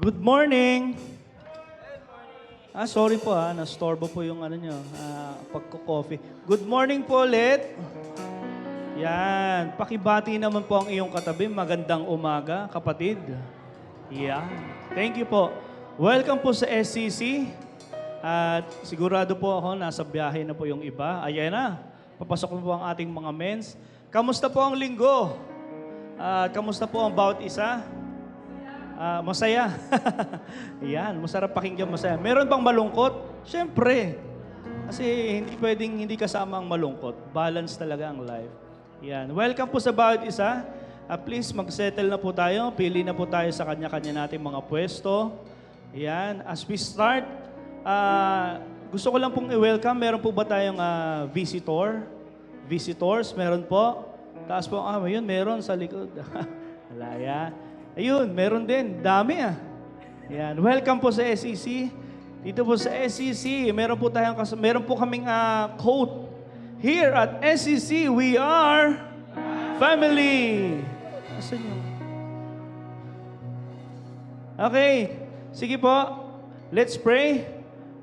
Good morning! Sorry po nastorbo po yung pagko-coffee. Good morning po ulit. Yan, pakibati naman po ang iyong katabi. Magandang umaga, kapatid. Yan, thank you po. Welcome po sa SCC. At sigurado po ako, nasa biyahe na po yung iba. Ayan na, papasok po ang ating mga mens. Kamusta po ang linggo? Kamusta po ang bawat isa? Masaya. Yan, masarap pakinggan, masaya. Meron bang malungkot? Siyempre. Kasi hindi pwedeng hindi kasama ang malungkot. Balance talaga ang life. Yan. Welcome po sa bawat isa. Please, mag-settle na po tayo. Pili na po tayo sa kanya-kanya nating mga pwesto. Yan. As we start, gusto ko lang pong i-welcome. Meron po ba tayong visitor? Visitors? Meron po? Taas po. Yun, meron sa likod. Malaya. Ayun, meron din. Dami Yan. Welcome po sa SEC. Dito po sa SEC, meron po kaming quote. Here at SEC, we are family. Asan yun? Okay. Sige po. Let's pray.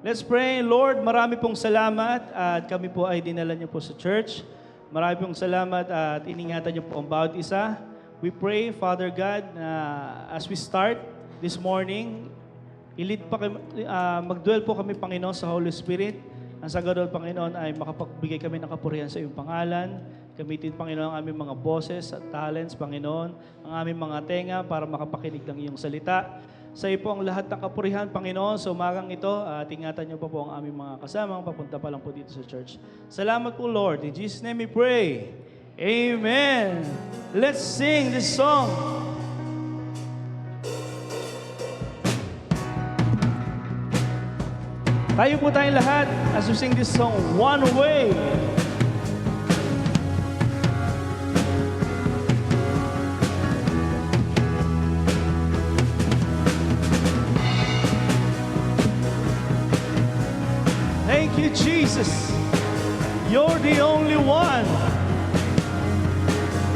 Let's pray. Lord, marami pong salamat at kami po ay dinala niyo po sa church. Marami pong salamat at iningatan niyo po ang bawat isa. We pray, Father God, as we start this morning, mag-dwell po kami, Panginoon, sa Holy Spirit. Ang sa ganun, Panginoon, ay makapagbigay kami ng kapurihan sa iyong pangalan. Gamitin, Panginoon, ang aming mga boses at talents, Panginoon, ang aming mga tenga para makapakinig ng iyong salita. Sa iyo po ang lahat ng kapurihan, Panginoon, sa umagang ito, at ingatan niyo pa po ang aming mga kasamang papunta pa lang po dito sa church. Salamat po, Lord. In Jesus' name we pray. Amen. Let's sing this song. Tayo po tayong lahat as we sing this song, One Way. Thank you, Jesus. You're the only one.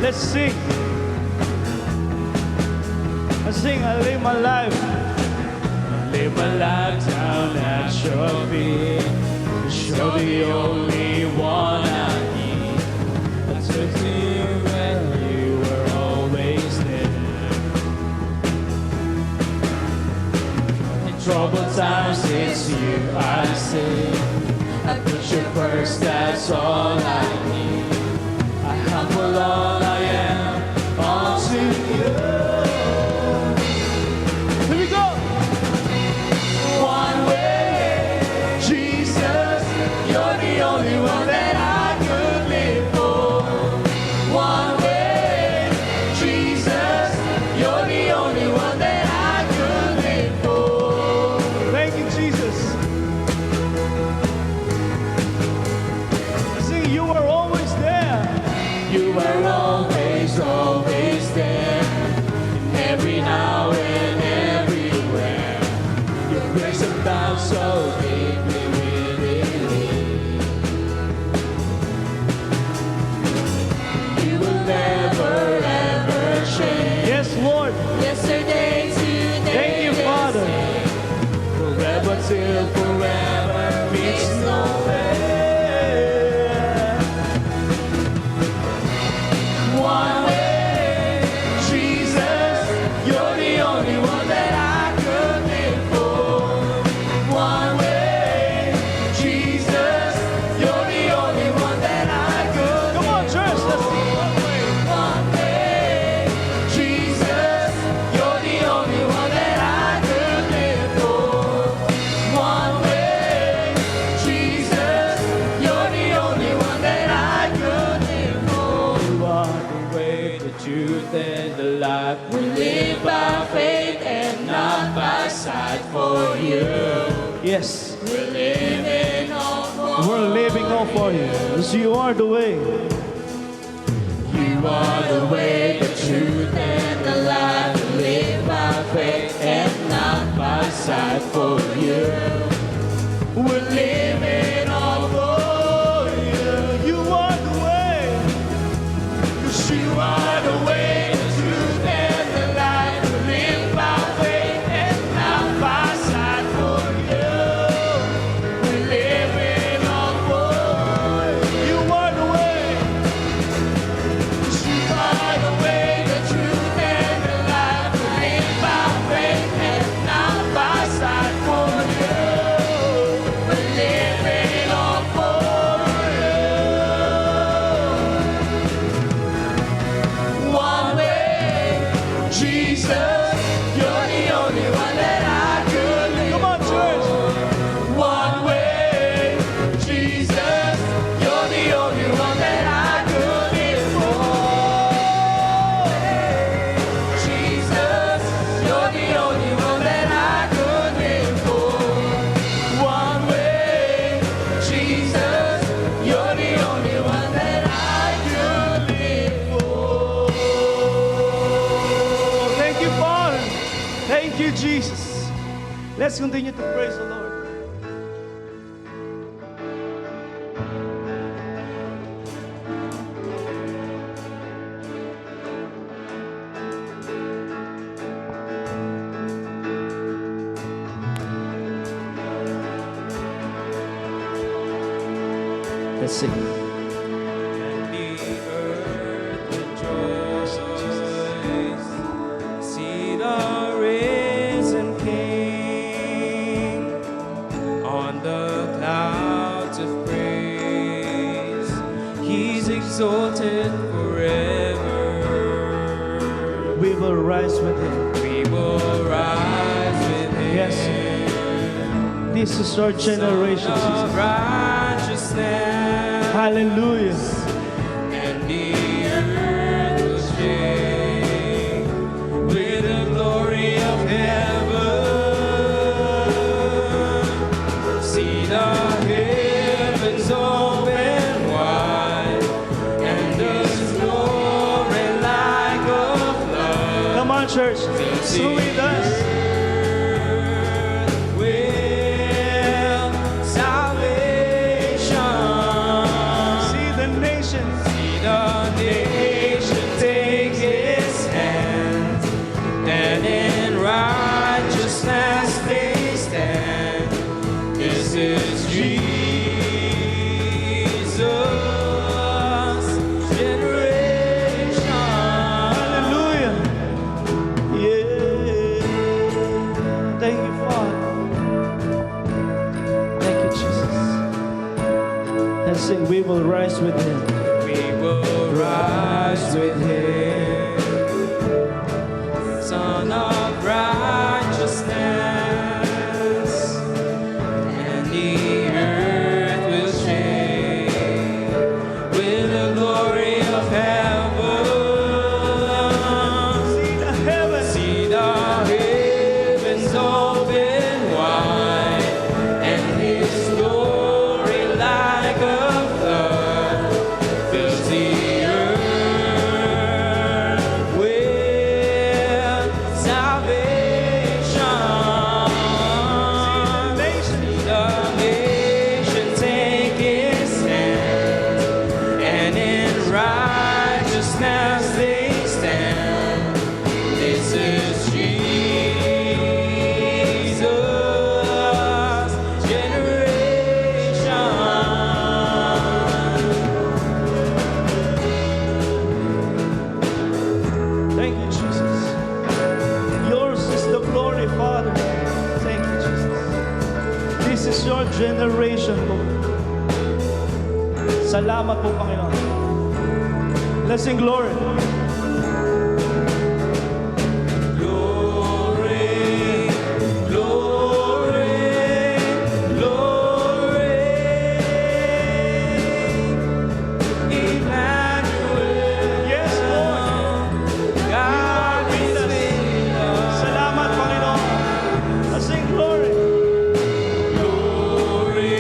Let's sing. Let's sing, I live my life. I live my life down at your feet. You're the only one I need. I took you when you were always there. In troubled times, it's you I see. I put you first, that's all I need. I humble all I am onto you. Here we go. One way, Jesus, you're the only one that I could live for. One way, Jesus, you're the only one that I could live for. Thank you, Jesus. Sing, you are always there. You are always, always there. And every now and everywhere. Your grace abounds so deeply within me. You will never, ever change. Yes, Lord. Yesterday, today, Thank you, Father. forever till forever meets no end. One way, Jesus, you're the only one that I could live for. One way, Jesus, you're the only one that I could Come on, church. Let's sing. One way, Jesus, you're the only one that I could live for. One way, Jesus, you're the only one that I could live for. You are the way, the truth, and the life. We live by faith and not by sight for you. Yes, We're living on for we're living all for you. As you are the way. you are the way, the truth, and the life. We live by faith and not by sight for you. We're living on for you. You are the way. 'Cause you are the way, the truth, and the life. We live by faith and not Jesus. Let's continue to praise the Lord. Let's sing. And the earth rejoices. See the risen King on the clouds of praise. He's exalted forever. We will rise with Him. We will rise with Him. Yes. This is our generation. Son of Jesus. righteousness. Hallelujah. And the earth will shake with the glory of heaven. See the heavens open wide, and the glory like a flood. Come on, church. Sing with us. Will salvation See the nations. the nation take His hand, and in righteousness they stand. This is Jesus' generation. Hallelujah. Yeah. Thank you, Father. Thank you, Jesus. Let's sing. We will rise with Him. We will rise with Him, Son of righteousness, and the earth will shake with the glory of heaven. See the heavens. See the heavens open wide, and His glory like a flood fills the earth with salvation. See the nation take His hand, and in righteousness they stand. This is Jesus' generation. Thank you, Jesus. Yours is the glory, Father. Thank you, Jesus. This is your generation, Lord. Salamat po, Panginoon. Let's sing glory. Glory, glory, glory. Emmanuel, Yes, Lord. God is with us. Salamat, Panginoon. Let's sing glory. Glory,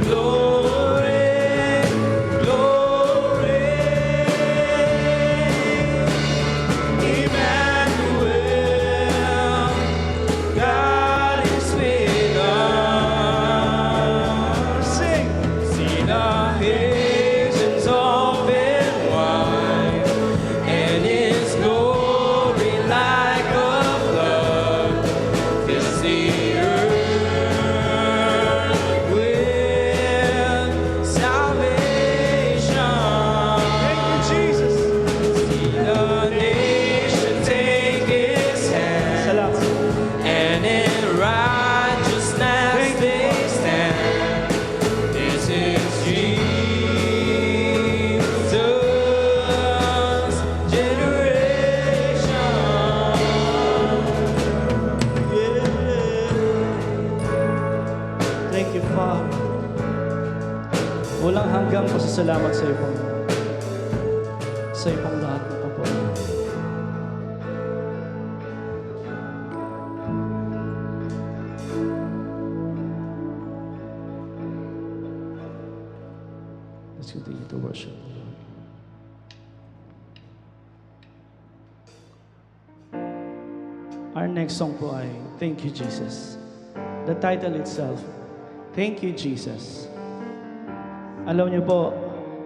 glory, glory. Emmanuel, God is with us. Sing. See the heavens open wide, and His glory like a flood fills the earth with salvation. Thank you, Jesus. See the nation take His hand, Salamat. and in righteousness Thank you, they stand. This is Jesus' generation. Yeah. Thank you, Father. Walang hanggang pasasalamat sa iyo, Panginoon. Sa iyo pong lahat ng kapatid. Let's continue to worship the Lord. Our next song po ay Thank You, Jesus. The title itself, Thank You, Jesus. Alam niyo po,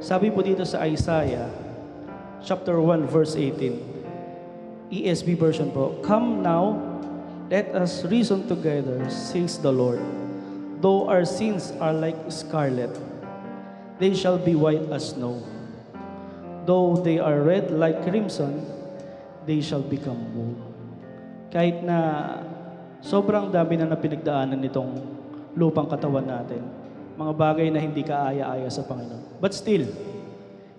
sabi po dito sa Isaiah, chapter 1, verse 18, ESV version po, Come now, let us reason together, says the Lord. Though our sins are like scarlet, they shall be white as snow. Though they are red like crimson, they shall become wool. Kahit na sobrang dami na pinagdaanan nitong lupang katawan natin, mga bagay na hindi kaaya-aya sa Panginoon. But still,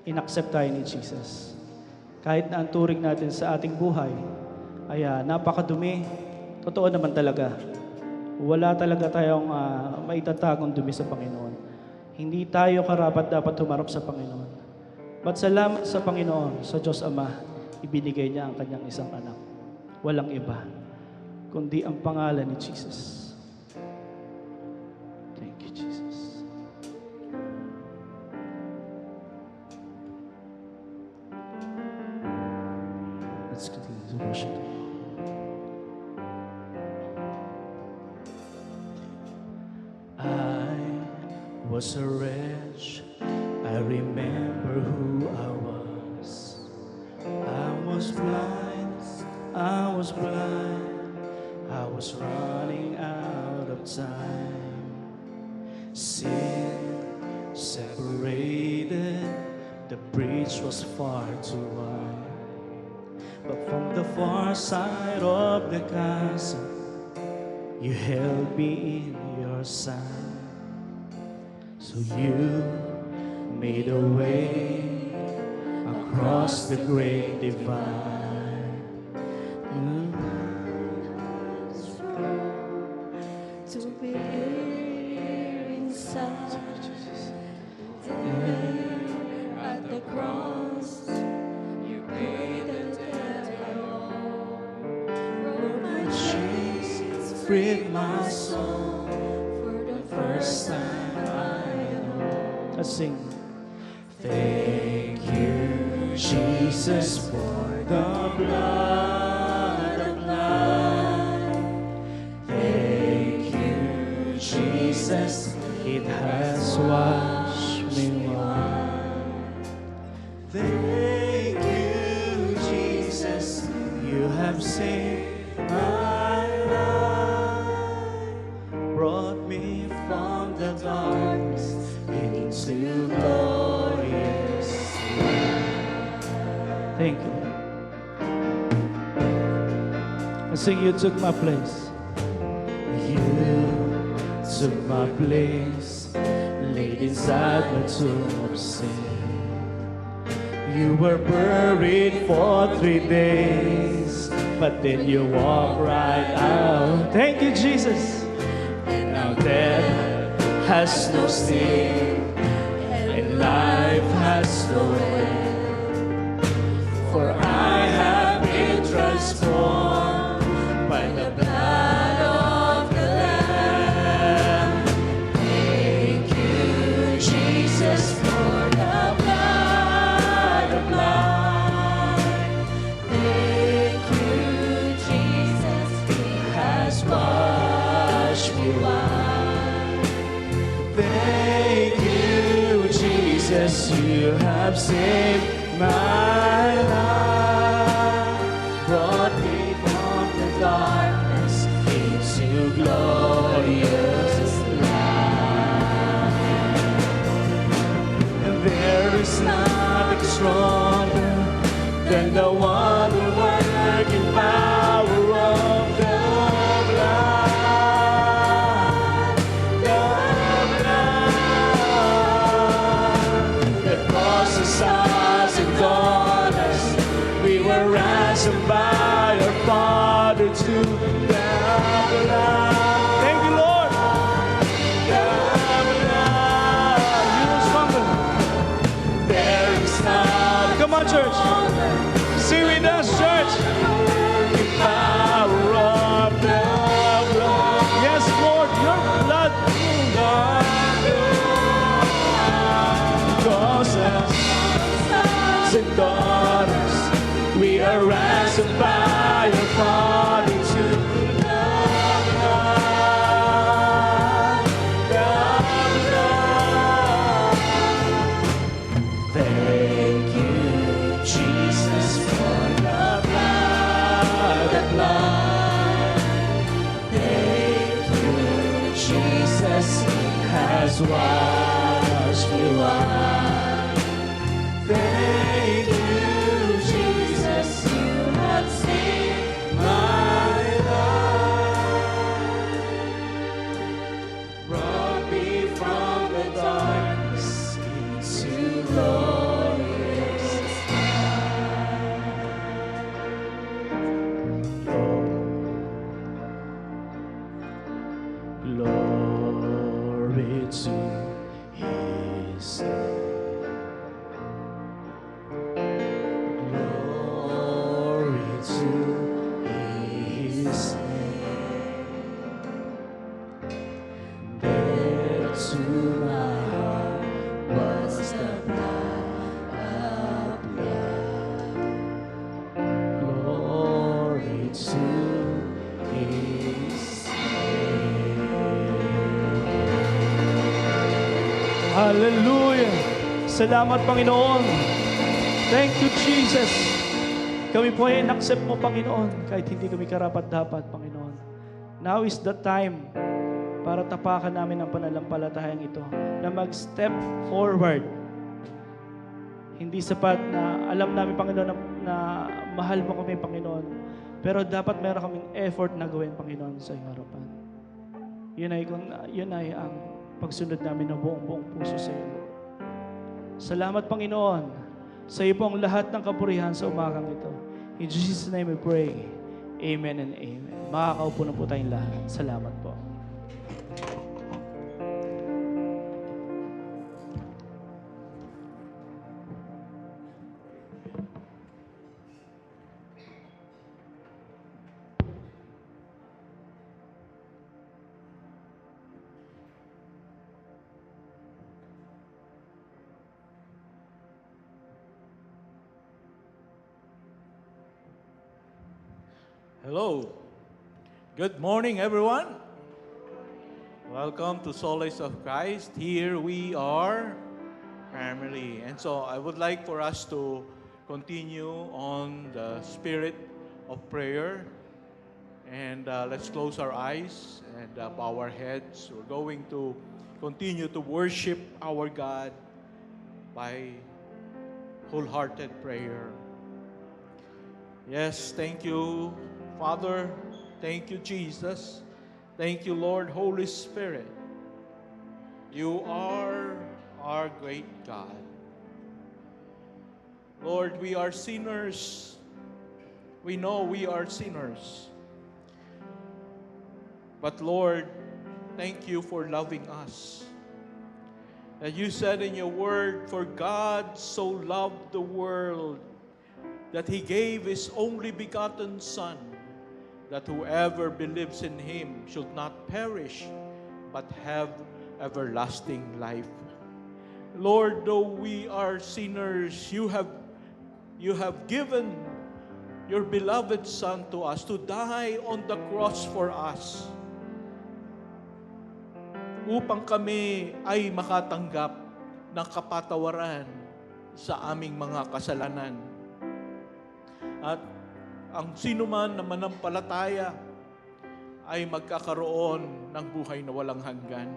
inaccept tayo ni Jesus. Kahit na ang turing natin sa ating buhay ay napakadumi, totoo naman talaga. Wala talaga tayong maitatagong dumi sa Panginoon. Hindi tayo karapat dapat humarap sa Panginoon. But salamat sa Panginoon, sa Diyos Ama, ibinigay niya ang kanyang isang anak. Walang iba, kundi ang pangalan ni Jesus. Thank you, Jesus. Let's continue to worship. I was a wretch, I remember who I was. I was blind, I was blind, I was running out of time. Sin separated, the bridge was far too wide. But from the far side of the chasm, you held me in your side. So you made a way across the great divide. To be here inside, there at the cross, you paid the debt I owe. Broke my chains, Freed my soul for the first time I know. Let's sing. Thank you, Jesus, for the blood of life. Thank you, Jesus, it has washed me white. Thank you, Jesus, you have saved my life, brought me from the darkness into glorious light. Thank you. I sing, you took my place. You took my place, laid inside my tomb of sin. You were buried for 3 days, but then you walked right out. Thank you, Jesus. And now death has no sting, and life has no end. For I have been transformed by the blood of the Lamb. Thank you, Jesus, for the blood of life. Thank you, Jesus, He Has washed me white. Thank you, Jesus, you have saved my life, brought me from the darkness into glorious light. And there is nothing stronger than the one working power of the blood. The blood that crosses us and daughters. We were ransomed by our Father to the blood. Thank you, Lord. The blood. You are stronger. There is nothing. Come on, church. Sing with us, church. The power of the blood. Yes, Lord, your blood. Causes and daughters, we are ransomed by your Father to Thank you, Jesus, for the blood. Thank you, Jesus, has washed me white. Thank you, Jesus, you have saved my life. Brought me from the darkness into glorious light. Glory to His name. Glory to His name. There to my heart was the blood of love. Glory to His Hallelujah! Salamat, Panginoon. Thank you, Jesus. Kami po ay in-accept mo, Panginoon, kahit hindi kami karapat-dapat, Panginoon. Now is the time para tapakan namin ang pananampalatayang ito, na mag-step forward. Hindi sapat na alam namin, Panginoon, na mahal mo kami, Panginoon. Pero dapat meron kaming effort na gawin, Panginoon, sa iyong harapan. Yun ay ang pagsunod namin ng buong puso sa iyo, Lord. Salamat, Panginoon. Sa iyo po ang lahat ng kapurihan sa umagang ito. In Jesus' name we pray. Amen and amen. Makakaupo na po tayong lahat. Salamat po. Hello. Good morning, everyone. Welcome to Solace of Christ. Here we are, family. And so I would like for us to continue on the spirit of prayer. And let's close our eyes and bow our heads. We're going to continue to worship our God by wholehearted prayer. Yes, thank you, Father. Thank you, Jesus. Thank you, Lord, Holy Spirit. You are our great God. Lord, we are sinners. We know we are sinners. But Lord, thank you for loving us. That you said in your word, for God so loved the world that He gave His only begotten Son, that whoever believes in Him should not perish, but have everlasting life. Lord, though we are sinners, you have given your beloved Son to us to die on the cross for us, upang kami ay makatanggap ng kapatawaran sa aming mga kasalanan. At ang sinuman na manampalataya ay magkakaroon ng buhay na walang hanggan.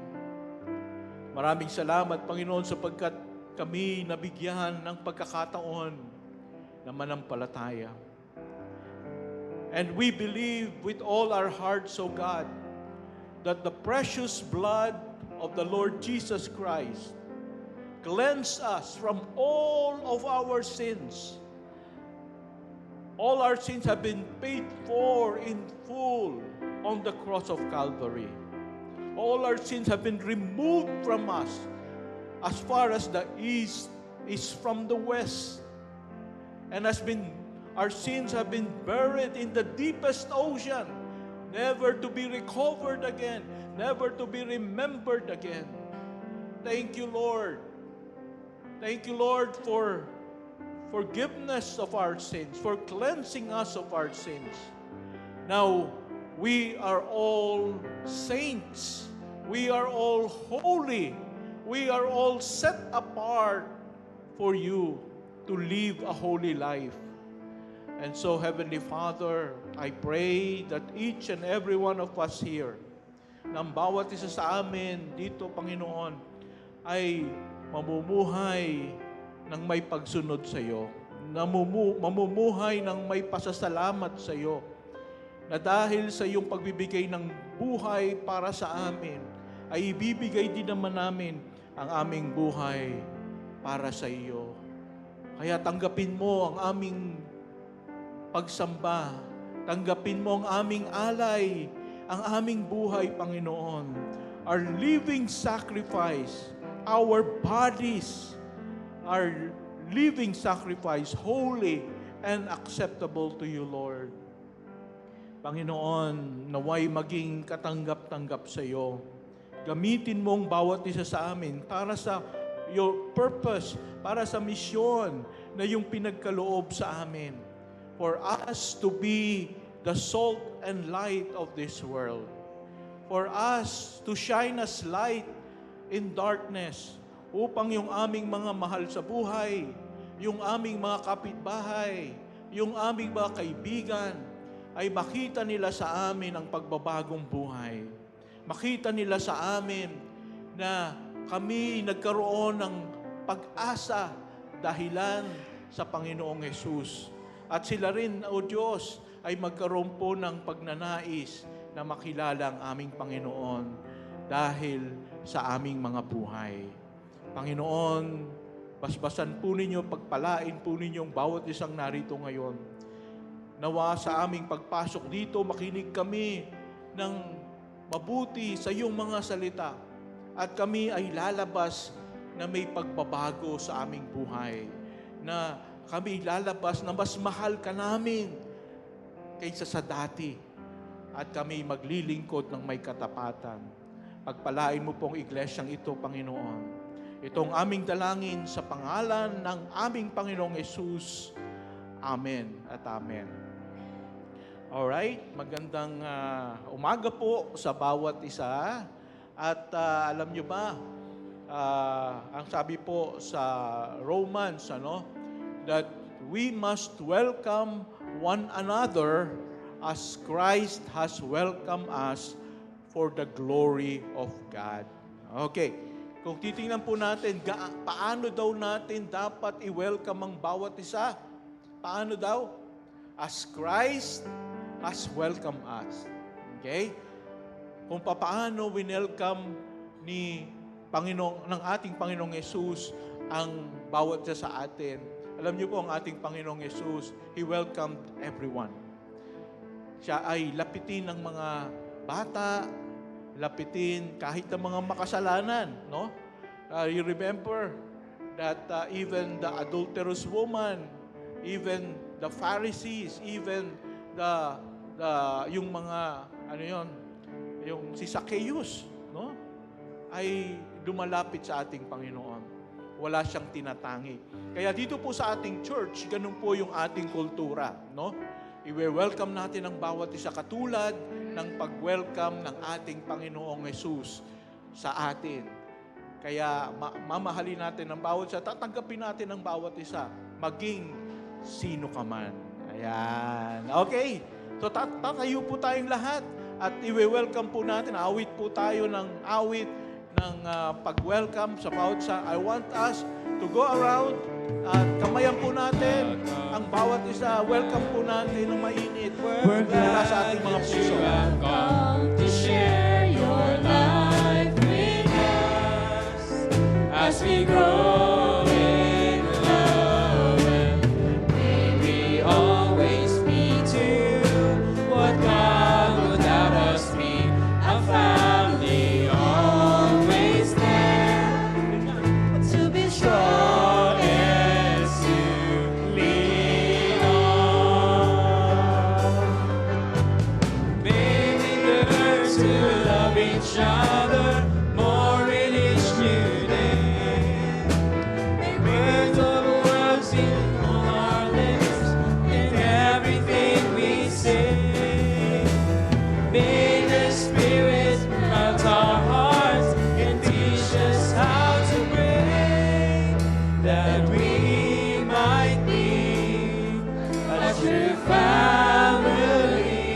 Maraming salamat, Panginoon, sapagkat kami nabigyan ng pagkakataon na manampalataya. And we believe with all our hearts, O God, that the precious blood of the Lord Jesus Christ cleanse us from all of our sins. All our sins have been paid for in full on the cross of Calvary. All our sins have been removed from us as far as the east is from the west. And our sins have been buried in the deepest ocean, never to be recovered again, never to be remembered again. Thank you, Lord. Thank you, Lord, for forgiveness of our sins, for cleansing us of our sins. Now, we are all saints. We are all holy. We are all set apart for you to live a holy life. And so, Heavenly Father, I pray that each and every one of us here, ng bawat isa sa amin dito, Panginoon, ay mamumuhay ng may pagsunod sa iyo. Mamumuhay ng may pasasalamat sa iyo. Na dahil sa iyong pagbibigay ng buhay para sa amin, ay ibibigay din naman namin ang aming buhay para sa iyo. Kaya tanggapin mo ang aming pagsamba. Tanggapin mo ang aming alay, ang aming buhay, Panginoon. Our living sacrifice, our bodies, our living sacrifice, holy and acceptable to you, Lord. Panginoon, naway maging katanggap-tanggap sa iyo. Gamitin mo ang bawat isa sa amin para sa your purpose, para sa misyon na yung pinagkaloob sa amin. For us to be the salt and light of this world. For us to shine as light in darkness, upang yung aming mga mahal sa buhay, yung aming mga kapitbahay, yung aming mga kaibigan, ay makita nila sa amin ang pagbabagong buhay. Makita nila sa amin na kami nagkaroon ng pag-asa dahilan sa Panginoong Hesus. At sila rin, O Diyos, ay magkaroon po ng pagnanais na makilala ang aming Panginoon dahil sa aming mga buhay. Panginoon, basbasan po ninyo, pagpalain po ninyo ang bawat isang narito ngayon. Nawa sa aming pagpasok dito, makinig kami ng mabuti sa iyong mga salita at kami ay lalabas na may pagbabago sa aming buhay. Na kami lalabas na mas mahal ka namin kaysa sa dati at kami maglilingkod ng may katapatan. Pagpalain mo pong iglesyang ito, Panginoon. Itong aming dalangin sa pangalan ng aming Panginoong Hesus. Amen at amen. Alright, magandang umaga po sa bawat isa. At alam nyo ba, ang sabi po sa Romans, that we must welcome one another as Christ has welcomed us for the glory of God. Okay, kung titingnan po natin, paano daw natin dapat i-welcome ang bawat isa? Paano daw? As Christ has welcomed us. Okay? Kung paano winelcome ng ating Panginoong Hesus ang bawat isa sa atin. Alam niyo po, ang ating Panginoong Hesus, He welcomed everyone. Siya ay lapitin ng mga bata, lapitin kahit ng mga makasalanan, no? You remember that even the adulterous woman, even the Pharisees, even yung mga yung si Zacchaeus, no? Ay lumalapit sa ating Panginoon. Wala siyang tinatangi. Kaya dito po sa ating church, ganun po yung ating kultura, no? I-welcome natin ang bawat isa katulad ng pag-welcome ng ating Panginoong Hesus sa atin. Kaya mamahalin natin ang bawat isa, tatanggapin natin ang bawat isa, maging sino ka man. Ayan. Okay. So tatayo po tayong lahat at i-welcome po natin. Awit po tayo ng awit ng pag-welcome sa bawat isa. I want us to go around at kamayan po natin ang bawat isa. Welcome po natin ng mainit. We're glad sa ating mga that puso. you have come to share your life with us as we grow in love, and may we always be to what God would have us be, a family always there to be strong and to lean on. May we learn to love each other more in each new day. true family.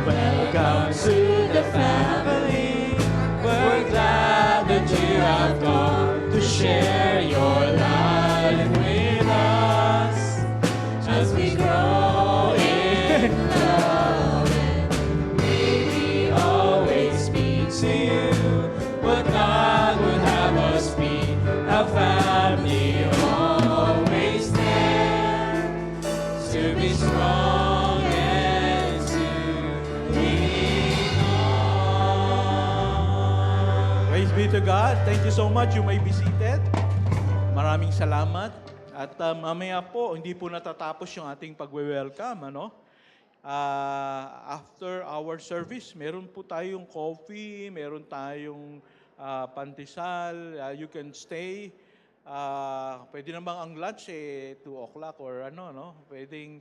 Welcome to the family. We're glad that you have come to share your life with us as we grow in love. May we always speak to you what God would have us be, a family always there to be strong and to lean on. Praise be to God. Thank you so much. You may be seated. Maraming salamat. At mamaya po, hindi po natatapos yung ating pagwe-welcome. After our service, meron po tayong coffee, meron tayong pandesal. You can stay. Pwede namang ang lunch 2 o'clock or pwedeng,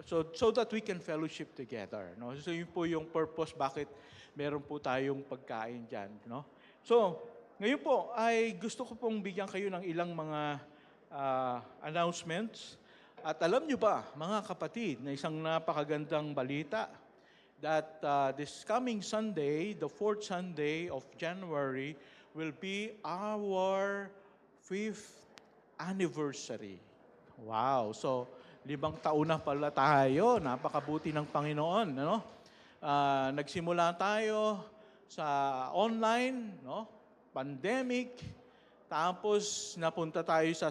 so that we can fellowship together. No? So yun po yung purpose bakit meron po tayong pagkain dyan. No? So, ngayon po ay gusto ko pong bigyan kayo ng ilang mga announcements. At alam nyo ba, mga kapatid, na isang napakagandang balita that this coming Sunday, the 4th Sunday of January, will be our 5th anniversary. Wow! So, 5 taon na pala tayo. Napakabuti ng Panginoon. Nagsimula tayo sa online, pandemic, tapos napunta tayo sa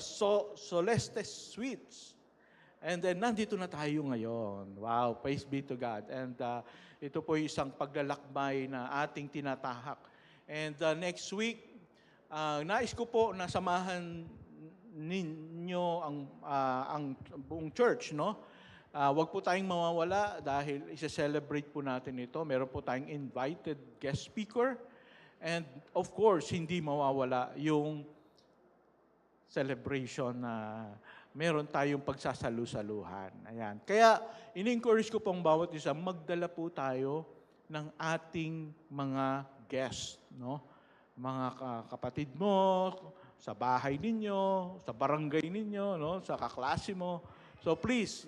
Celeste Suites. And then, nandito na tayo ngayon. Wow, praise be to God. And ito po isang paglalakbay na ating tinatahak. And next week, nais ko po na samahan ninyo ang buong church, Huwag po tayong mawawala dahil isa-celebrate po natin ito. Meron po tayong invited guest speaker. And of course, hindi mawawala yung celebration na meron tayong pagsasalu-saluhan. Ayan. Kaya, in-encourage ko pong bawat isa, magdala po tayo ng ating mga guests, Mga kapatid mo, sa bahay ninyo, sa barangay ninyo, sa kaklase mo. So please,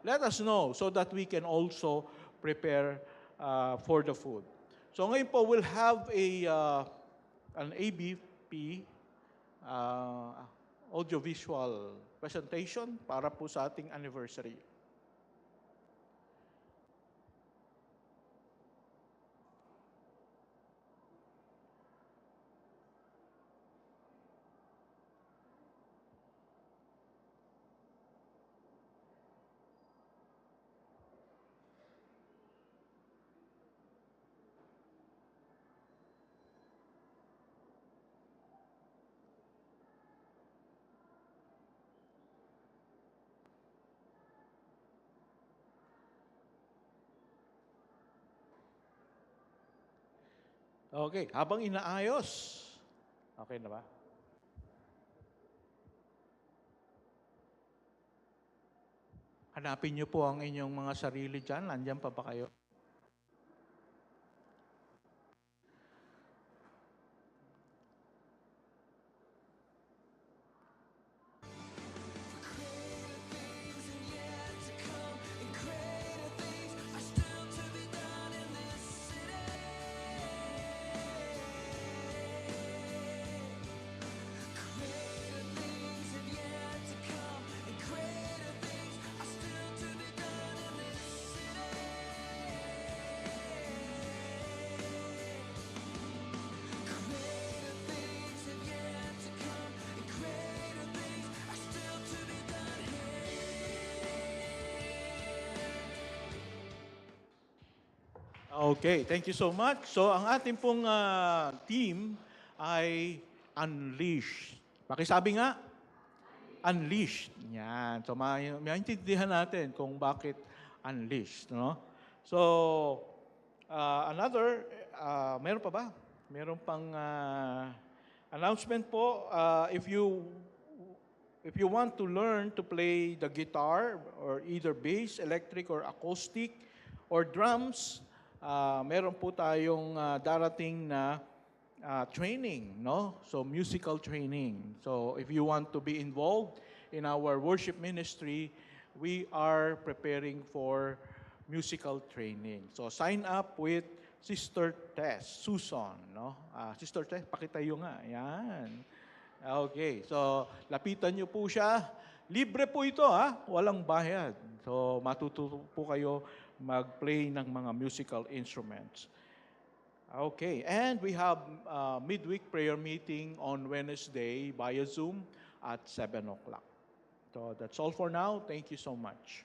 let us know so that we can also prepare for the food. So ngayon po, we'll have an ABP, audiovisual presentation para po sa ating anniversary. Okay, habang inaayos. Okay na ba? Hanapin niyo po ang inyong mga sarili dyan. Nandiyan pa ba kayo? Okay, thank you so much. So ang ating pong team ay Unleashed. Pakisabi nga, Unleashed. Yan. So maintindihan natin kung bakit Unleashed. So, meron pa ba? Meron pang announcement po. If you want to learn to play the guitar or either bass, electric, or acoustic, or drums, meron po tayong darating na training, So, musical training. So, if you want to be involved in our worship ministry, we are preparing for musical training. So sign up with Sister Tess, Susan, no? Sister Tess, pakitayo nga. Yan. Okay, so lapitan niyo po siya. Libre po ito, ha? Walang bayad. So matututo po kayo mag-play ng mga musical instruments. Okay, and we have midweek prayer meeting on Wednesday via Zoom at 7 o'clock. So that's all for now. Thank you so much.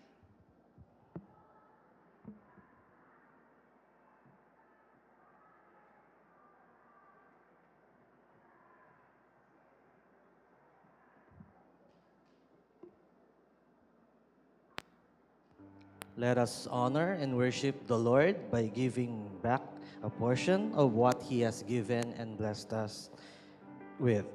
Let us honor and worship the Lord by giving back a portion of what He has given and blessed us with.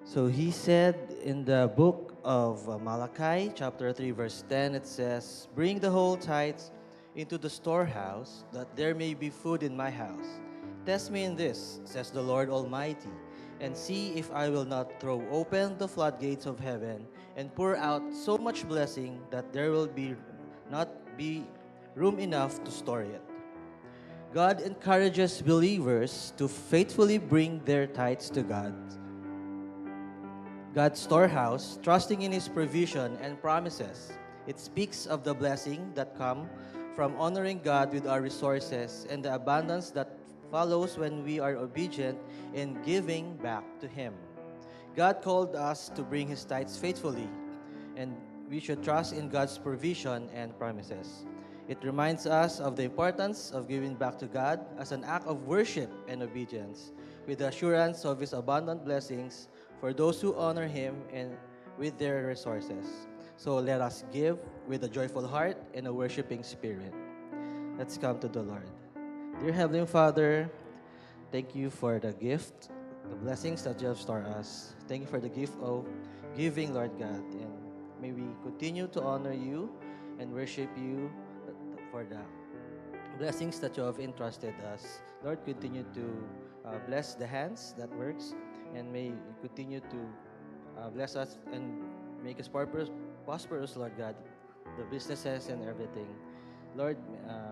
So He said in the book of Malachi, chapter 3, verse 10, it says, "Bring the whole tithes into the storehouse, that there may be food in my house. Test me in this, says the Lord Almighty, and see if I will not throw open the floodgates of heaven and pour out so much blessing that there will not be room enough to store it." God encourages believers to faithfully bring their tithes to God's storehouse, trusting in His provision and promises. It speaks of the blessing that come from honoring God with our resources and the abundance that follows when we are obedient in giving back to Him. God called us to bring His tithes faithfully, and we should trust in God's provision and promises. It reminds us of the importance of giving back to God as an act of worship and obedience, with the assurance of His abundant blessings for those who honor Him and with their resources. So let us give with a joyful heart and a worshiping spirit. Let's come to the Lord. Dear Heavenly Father, thank you for the gift, the blessings that you have stored us. Thank you for the gift of giving, Lord God, and may we continue to honor you and worship you for the blessings that you have entrusted us. Lord, continue to bless the hands that works, and may you continue to bless us and make us prosperous, Lord God, the businesses and everything. Lord,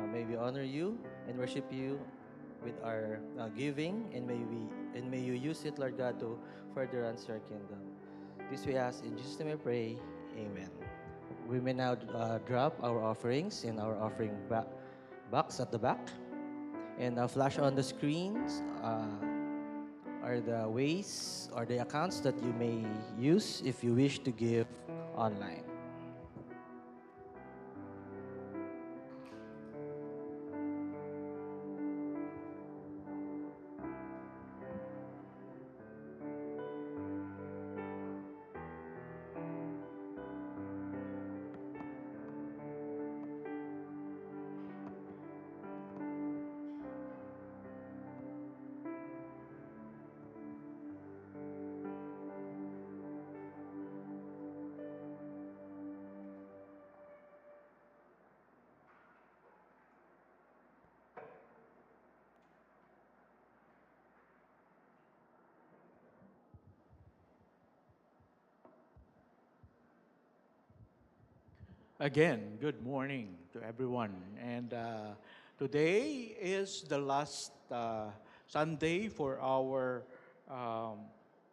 may we honor you and worship you with our giving, and may you use it, Lord God, to furtherance your kingdom. This we ask in Jesus' name I pray. Amen. We may now drop our offerings in our offering box at the back. And flash on the screens are the ways or the accounts that you may use if you wish to give online. Again, good morning to everyone. And today is the last Sunday for our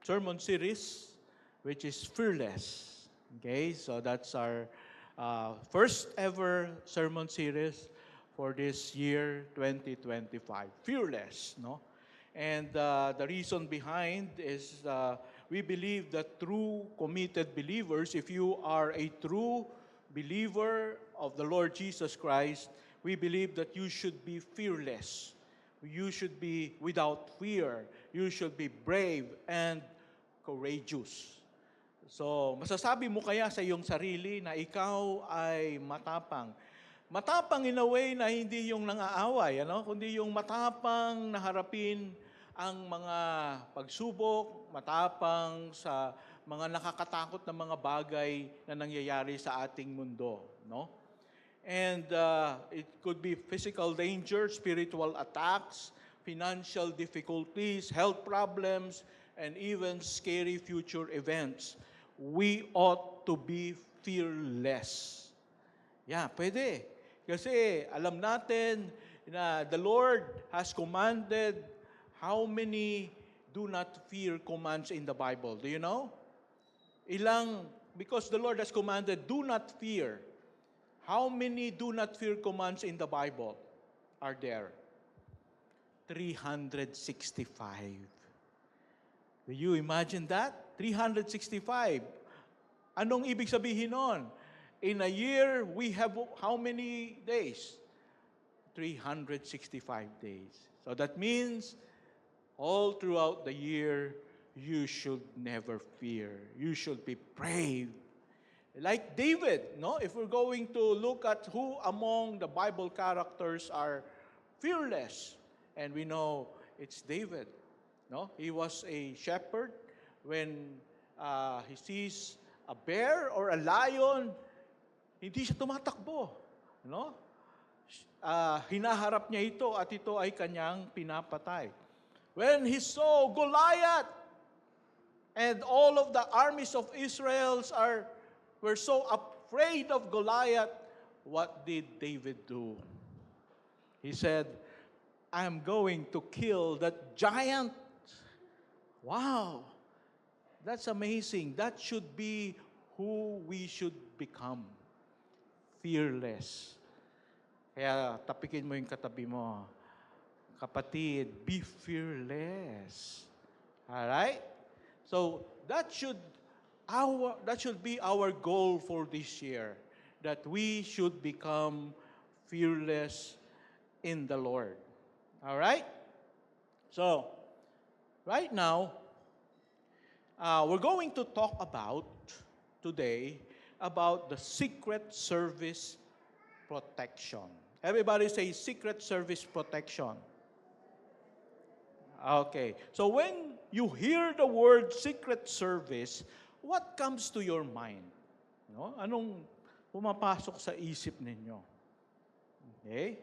sermon series, which is Fearless. Okay, so that's our first ever sermon series for this year 2025. Fearless, no? And the reason behind is we believe that true committed believers, if you are a true believer of the Lord Jesus Christ, we believe that you should be fearless. You should be without fear. You should be brave and courageous. So, masasabi mo kaya sa iyong sarili na ikaw ay matapang? Matapang in a way na hindi yung nang-aaway, kundi yung matapang na harapin ang mga pagsubok, matapang sa mga nakakatakot na mga bagay na nangyayari sa ating mundo, no? And it could be physical danger, spiritual attacks, financial difficulties, health problems, and even scary future events. we ought to be fearless. Yeah, pwede. Kasi alam natin na the Lord has commanded how many do not fear commands in the Bible. Do you know? Because the Lord has commanded, do not fear. How many do not fear commands in the Bible are there? 365. Do you imagine that? 365. Anong ibig sabihin nun? In a year, we have how many days? 365 days. So that means all throughout the year, you should never fear. You should be brave. Like David, no? If we're going to look at who among the Bible characters are fearless, and we know it's David, no? He was a shepherd. When he sees a bear or a lion, hindi siya tumatakbo, no? Hinaharap niya ito at ito ay kanyang pinapatay. When he saw Goliath, and all of the armies of Israel were so afraid of Goliath, what did David do? He said, I'm going to kill that giant. Wow, that's amazing. That should be who we should become. Fearless. Kaya tapikin mo yung katabi mo. Kapatid, be fearless. Alright? So that should be our goal for this year, that we should become fearless in the Lord. All right? So, right now, we're going to talk today about the Secret Service protection. Everybody say Secret Service protection. Okay. So when you hear the word Secret Service, what comes to your mind? No? Anong pumapasok sa isip ninyo? Okay?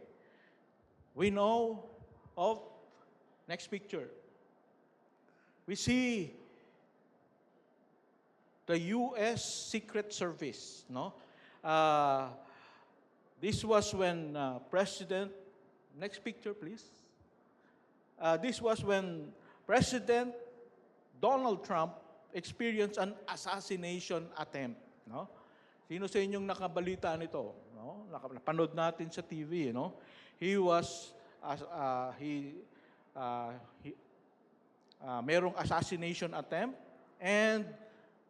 We know of, next picture, we see the U.S. Secret Service. No? This was when next picture please. This was when President Donald Trump experienced an assassination attempt. No? Sino sa inyong nakabalita nito? No? Napanood natin sa TV. No? Merong assassination attempt, and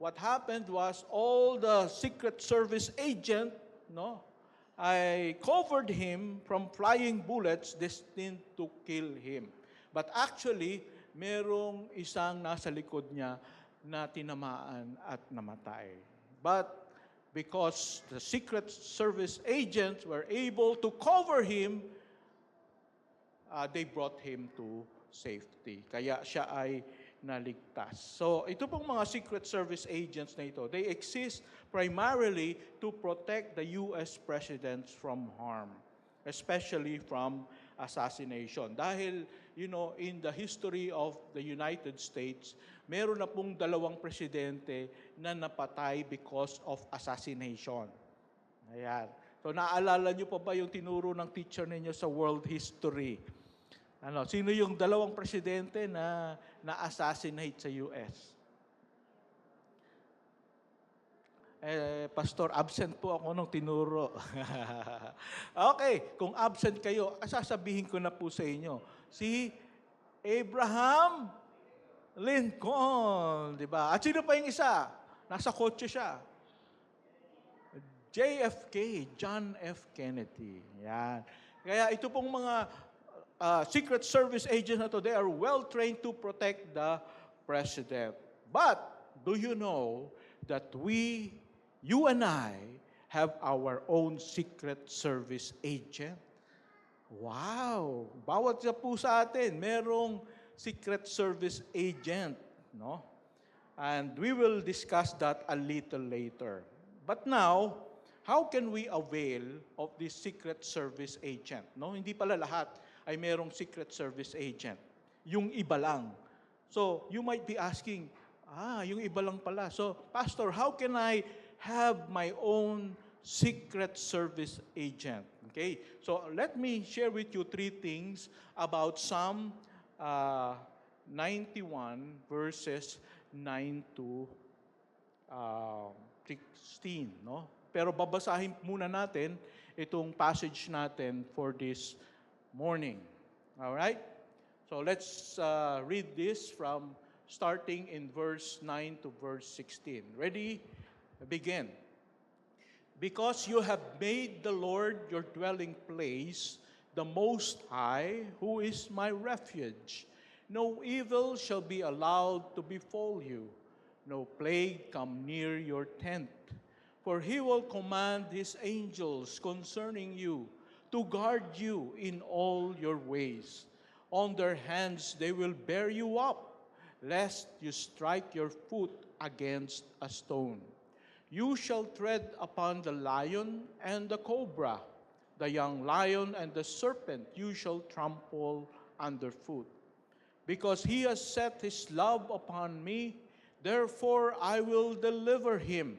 what happened was all the Secret Service agent, no, I covered him from flying bullets destined to kill him. But actually, merong isang nasa likod niya na tinamaan at namatay. But because the Secret Service agents were able to cover him, they brought him to safety. Kaya siya ay naligtas. So ito pong mga Secret Service agents na ito, they exist primarily to protect the U.S. presidents from harm, especially from assassination. Dahil, in the history of the United States, meron na pong 2 presidente na napatay because of assassination. Ayan. So naalala niyo pa ba yung tinuro ng teacher ninyo sa world history? Sino yung 2 presidente na na-assassinate sa US? Pastor, absent po ako nung tinuro. Okay, kung absent kayo, sasabihin ko na po sa inyo. Si Abraham Lincoln, di ba? At sino pa yung isa? Nasa kotse siya. JFK, John F. Kennedy. Yan. Kaya ito pong mga Secret Service agents na to, they are well trained to protect the president. But, do you know that you and I, have our own Secret Service agent? Wow! Bawat isa po sa atin, merong Secret Service agent, no? And we will discuss that a little later. But now, how can we avail of this Secret Service agent? No, hindi pala lahat ay merong Secret Service agent. Yung iba lang. So, you might be asking, Yung iba lang pala. So, Pastor, how can I have my own secret service agent? Okay, so let me share with you three things about Psalm 91 verses 9 to 16. No? Pero babasahin muna natin itong passage natin for this morning. All right? So let's read this from starting in verse 9 to verse 16. Ready? Begin. Because you have made the Lord your dwelling place, the Most High, who is my refuge. No evil shall be allowed to befall you, no plague come near your tent. For he will command his angels concerning you to guard you in all your ways. On their hands they will bear you up, lest you strike your foot against a stone. You shall tread upon the lion and the cobra, the young lion and the serpent you shall trample underfoot. Because he has set his love upon me, therefore I will deliver him.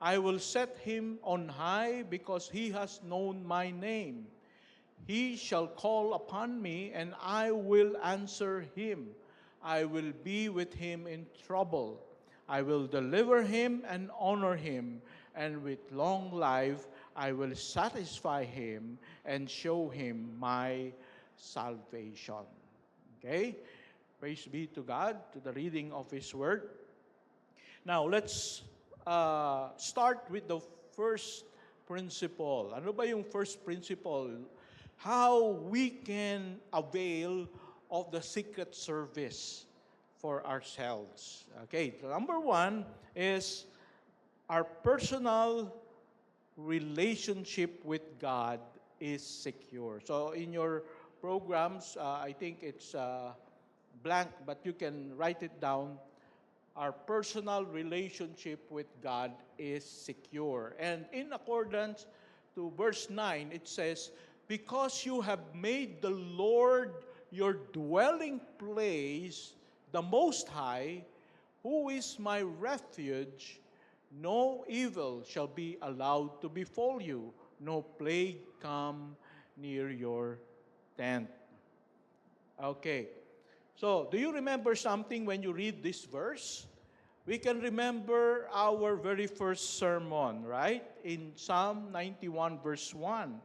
I will set him on high because he has known my name. He shall call upon me, and I will answer him. I will be with him in trouble. I will deliver him and honor him, and with long life I will satisfy him and show him my salvation. Okay? Praise be to God, to the reading of His Word. Now, let's start with the first principle. Ano ba yung first principle? How we can avail of the secret service for ourselves. Okay, number one is our personal relationship with God is secure. So in your programs, I think it's blank, but you can write it down. Our personal relationship with God is secure. And in accordance to verse 9, it says, because you have made the Lord your dwelling place, the Most High, who is my refuge, no evil shall be allowed to befall you, no plague come near your tent. Okay. So, do you remember something when you read this verse? We can remember our very first sermon, right? In Psalm 91 verse 1.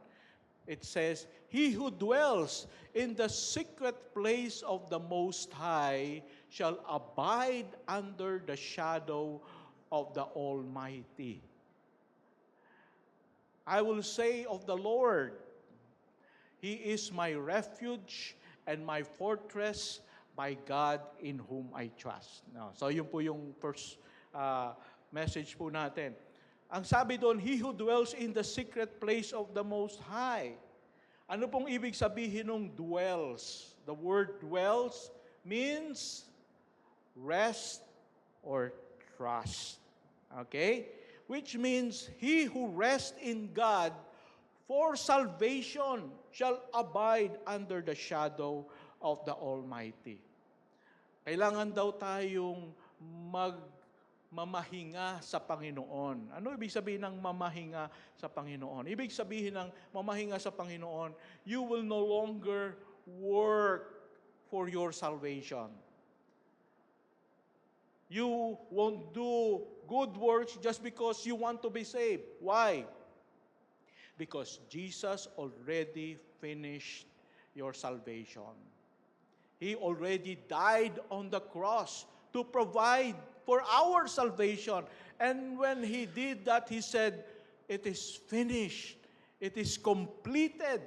It says, he who dwells in the secret place of the Most High shall abide under the shadow of the Almighty. I will say of the Lord, He is my refuge and my fortress, my God in whom I trust. No, so yun po yung first message po natin. Ang sabi doon, he who dwells in the secret place of the Most High. Ano pong ibig sabihin ng dwells? The word dwells means rest or trust. Okay? Which means he who rests in God for salvation shall abide under the shadow of the Almighty. Kailangan daw tayong mamahinga sa Panginoon. Ano ibig sabihin ng mamahinga sa Panginoon? Ibig sabihin ng mamahinga sa Panginoon, you will no longer work for your salvation. You won't do good works just because you want to be saved. Why? Because Jesus already finished your salvation. He already died on the cross to provide for our salvation. And when He did that, He said, it is finished. It is completed.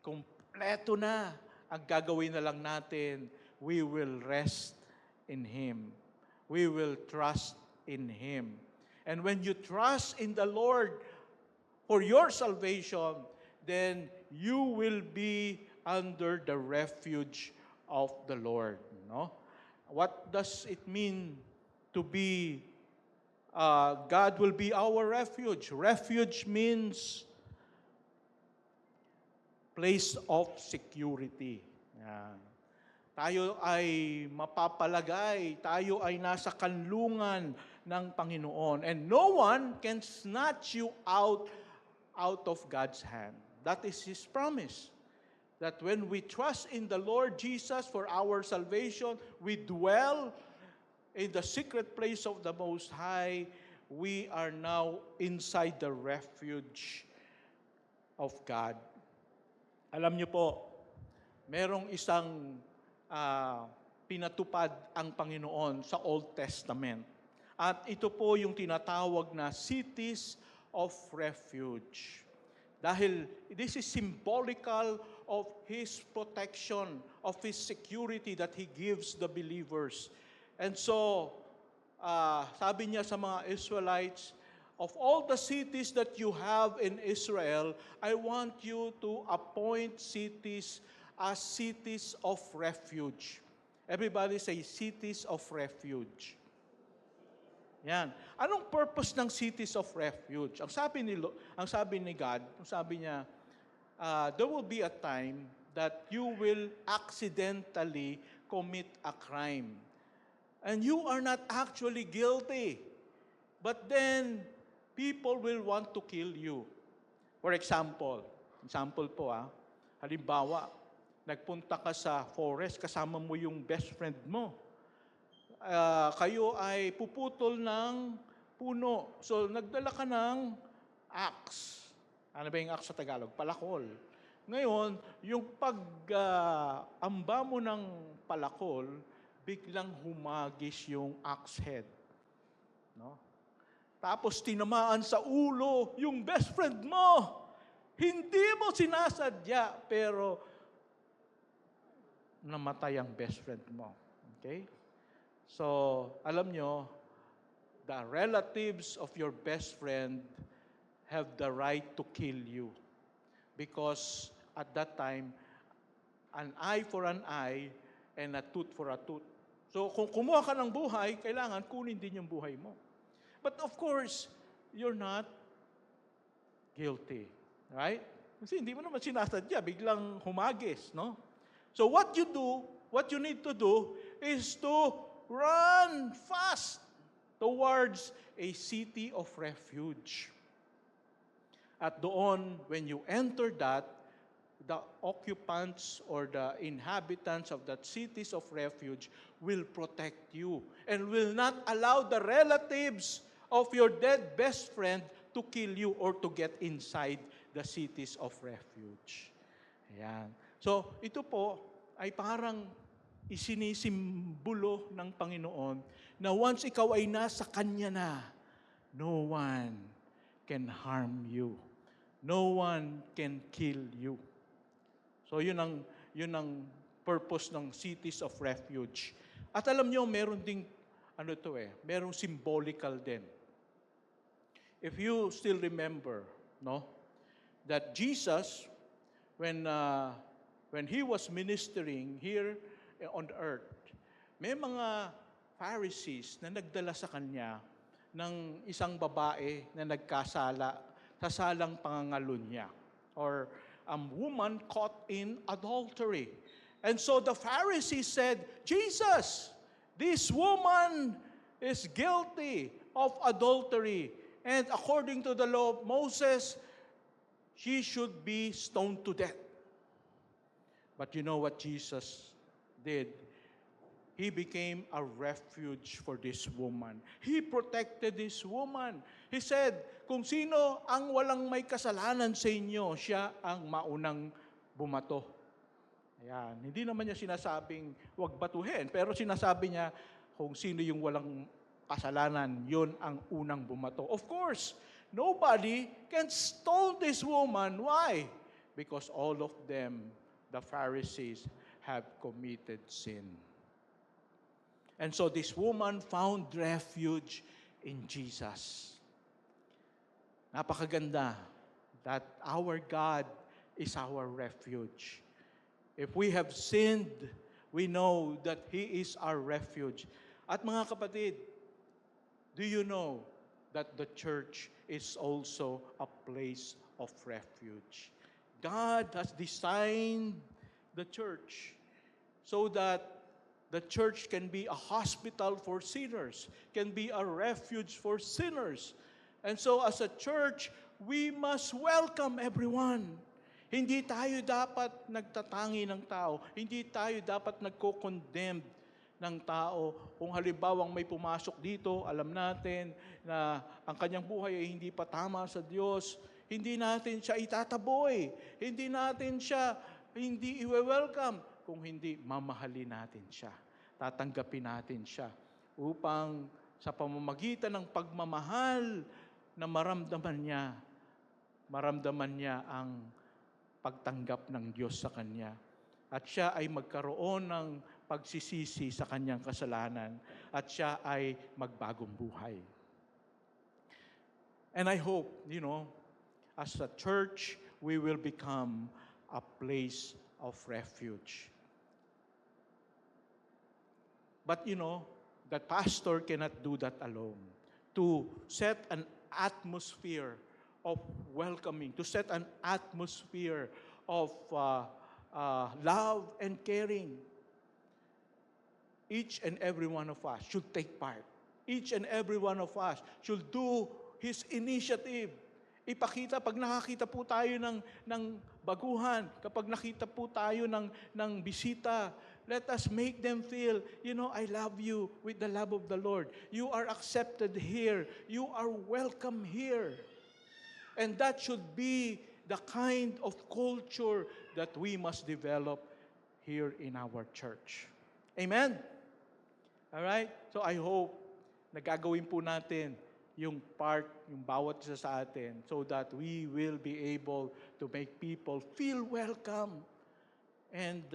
Kompleto na. Ang gagawin na lang natin, we will rest in Him. We will trust in Him. And when you trust in the Lord for your salvation, then you will be under the refuge of the Lord. No? What does it mean to be, God will be our refuge? Refuge means place of security. Yan. tayo ay mapapalagay, tayo ay nasa kanlungan ng Panginoon. And no one can snatch you out of God's hand. That is His promise. That when we trust in the Lord Jesus for our salvation, we dwell in the secret place of the Most High, we are now inside the refuge of God. Alam niyo po, merong isang pinatupad ang Panginoon sa Old Testament. At ito po yung tinatawag na cities of refuge. Dahil this is symbolical of His protection, of His security that He gives the believers. And so, sabi niya sa mga Israelites, of all the cities that you have in Israel, I want you to appoint cities as cities of refuge. Everybody say, cities of refuge. Yan. Anong purpose ng cities of refuge? Ang sabi ni God, ang sabi niya, there will be a time that you will accidentally commit a crime. And you are not actually guilty. But then, people will want to kill you. For example po halimbawa, nagpunta ka sa forest, kasama mo yung best friend mo. Kayo ay puputol ng puno. So, nagdala ka ng axe. Ano ba yung axe sa Tagalog? Palakol. Ngayon, yung pag-amba mo ng palakol, biglang humagis yung axe head. No? Tapos tinamaan sa ulo yung best friend mo. Hindi mo sinasadya, pero namatay ang best friend mo. Okay? So, alam nyo, the relatives of your best friend have the right to kill you. Because at that time, an eye for an eye and a tooth for a tooth. So, kung kumuha ka ng buhay, kailangan kunin din yung buhay mo. But of course, you're not guilty. Right? Kasi hindi mo naman sinasadya, biglang humagis, no? So what you need to do is to run fast towards a city of refuge. At doon, when you enter that, the occupants or the inhabitants of that cities of refuge will protect you and will not allow the relatives of your dead best friend to kill you or to get inside the cities of refuge. Ayan. So, ito po ay parang isinisimbolo ng Panginoon na once ikaw ay nasa Kanya na, no one can harm you. No one can kill you. So, yun ang purpose ng cities of refuge. At alam nyo, meron ding, merong symbolical din. If you still remember, no, that Jesus, when He was ministering here on earth, may mga Pharisees na nagdala sa Kanya ng isang babae na nagkasala sa salang pangangalunya, or a woman caught in adultery. And so the Pharisees said, Jesus, this woman is guilty of adultery. And according to the law of Moses, she should be stoned to death. But you know what Jesus did? He became a refuge for this woman. He protected this woman. He said, kung sino ang walang may kasalanan sa inyo, siya ang maunang bumato. Ayan. Hindi naman niya sinasabing huwag batuhin, pero sinasabi niya kung sino yung walang kasalanan, yun ang unang bumato. Of course, nobody can stone this woman. Why? Because all of them, the Pharisees, have committed sin. And so this woman found refuge in Jesus. Napakaganda that our God is our refuge. If we have sinned, we know that He is our refuge. At mga kapatid, do you know that the church is also a place of refuge? God has designed the church so that the church can be a hospital for sinners, can be a refuge for sinners. And so as a church, we must welcome everyone. Hindi tayo dapat nagtatangi ng tao. Hindi tayo dapat nagko-condemn ng tao. Kung halimbawang may pumasok dito, alam natin na ang kanyang buhay ay hindi pa tama sa Diyos, hindi natin siya itataboy. Hindi natin siya hindi i-welcome. Kung hindi, mamahalin natin siya. Tatanggapin natin siya upang sa pamamagitan ng pagmamahal na maramdaman niya ang pagtanggap ng Diyos sa kanya. At siya ay magkaroon ng pagsisisi sa kanyang kasalanan. At siya ay magbagong buhay. And I hope, as a church, we will become a place of refuge. But the pastor cannot do that alone. To set an atmosphere of welcoming, to set an atmosphere of love and caring. Each and every one of us should take part. Each and every one of us should do his initiative. Ipakita, pag nakakita po tayo ng baguhan, kapag nakita po tayo ng bisita, let us make them feel, I love you with the love of the Lord. You are accepted here. You are welcome here. And that should be the kind of culture that we must develop here in our church. Amen? All right? So I hope na gagawin po natin yung bawat isa sa atin so that we will be able to make people feel welcome. And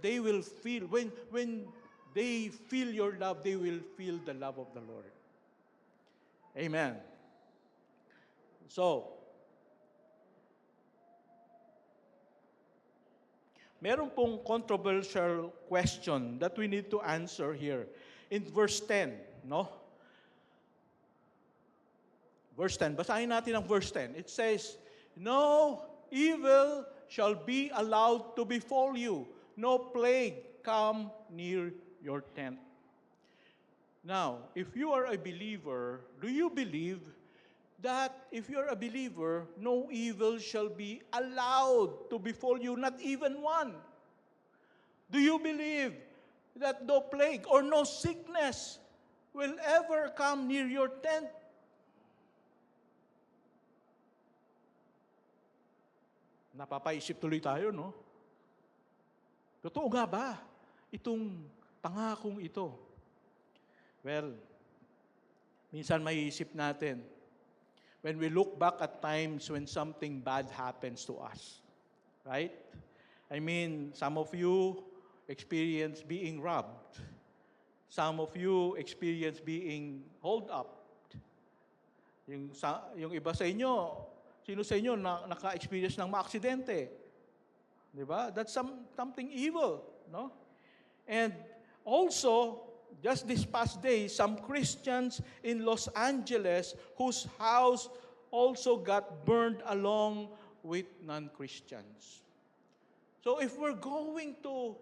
they will feel, when they feel your love, they will feel the love of the Lord. Amen. So, meron pong controversial question that we need to answer here. In verse 10, no? Verse 10, basahin natin ang verse 10. It says, "No evil shall be allowed to befall you, no plague come near your tent." Now, if you are a believer, do you believe that if you're a believer, no evil shall be allowed to befall you, not even one? Do you believe that no plague or no sickness will ever come near your tent? Napapaisip tuloy tayo, no? Totoo nga ba itong pangakong ito? Well, minsan maiisip natin, when we look back at times when something bad happens to us, right? I mean, some of you experience being robbed. Some of you experience being hold up. Yung iba sa inyo, sino sa inyo naka-experience ng maaksidente? Di ba? That's something evil, no? And also, just this past day, some Christians in Los Angeles whose house also got burned along with non-Christians. So if we're going to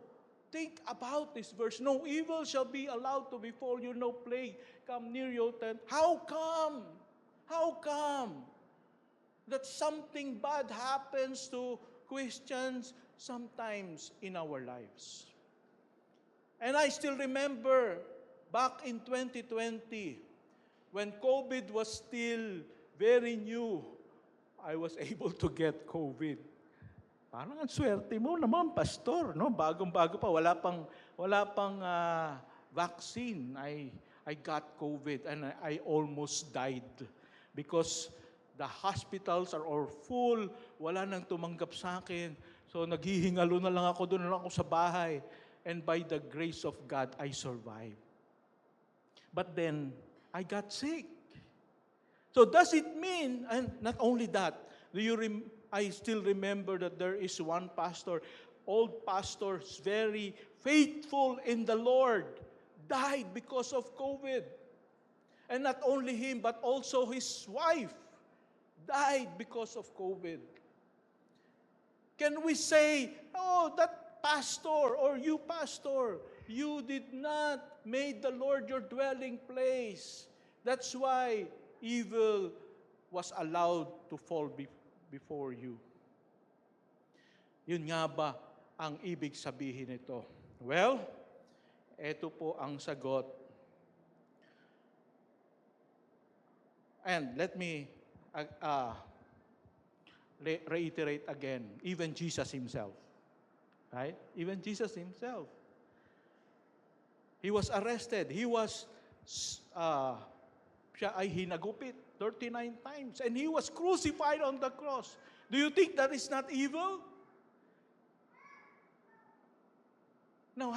think about this verse, no evil shall be allowed to befall you, no plague come near your tent. How come? How come that something bad happens to Christians sometimes in our lives? And I still remember back in 2020, when COVID was still very new, I was able to get COVID. Parang ang swerte mo naman, pastor, no? Bagong-bago pa, wala pang vaccine. I got COVID and I almost died because the hospitals are all full, wala nang tumanggap sa akin. So naghihingalo na lang ako, doon na lang ako sa bahay. And by the grace of God, I survived. But then, I got sick. So does it mean, and not only that, I still remember that there is one pastor, old pastor, very faithful in the Lord, died because of COVID. And not only him, but also his wife died because of COVID. Can we say, oh, that pastor, or you pastor, you did not make the Lord your dwelling place. That's why evil was allowed to fall before you. Yun nga ba ang ibig sabihin nito? Well, ito po ang sagot. And let me reiterate again, even Jesus himself. Right? Even Jesus himself. He was arrested. He was, siya ay hinagupit 39 times. And he was crucified on the cross. Do you think that is not evil? Now,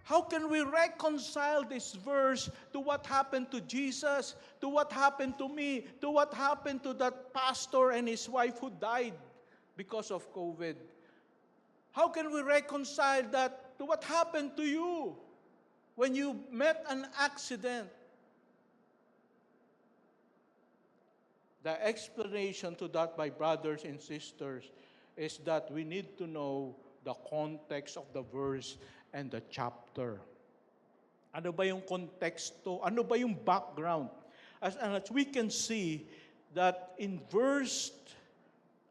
how can we reconcile this verse to what happened to Jesus, to what happened to me, to what happened to that pastor and his wife who died because of COVID? How can we reconcile that to what happened to you when you met an accident? The explanation to that, my brothers and sisters, is that we need to know the context of the verse and the chapter. Ano ba yung konteksto? Ano ba yung background? As we can see that in verse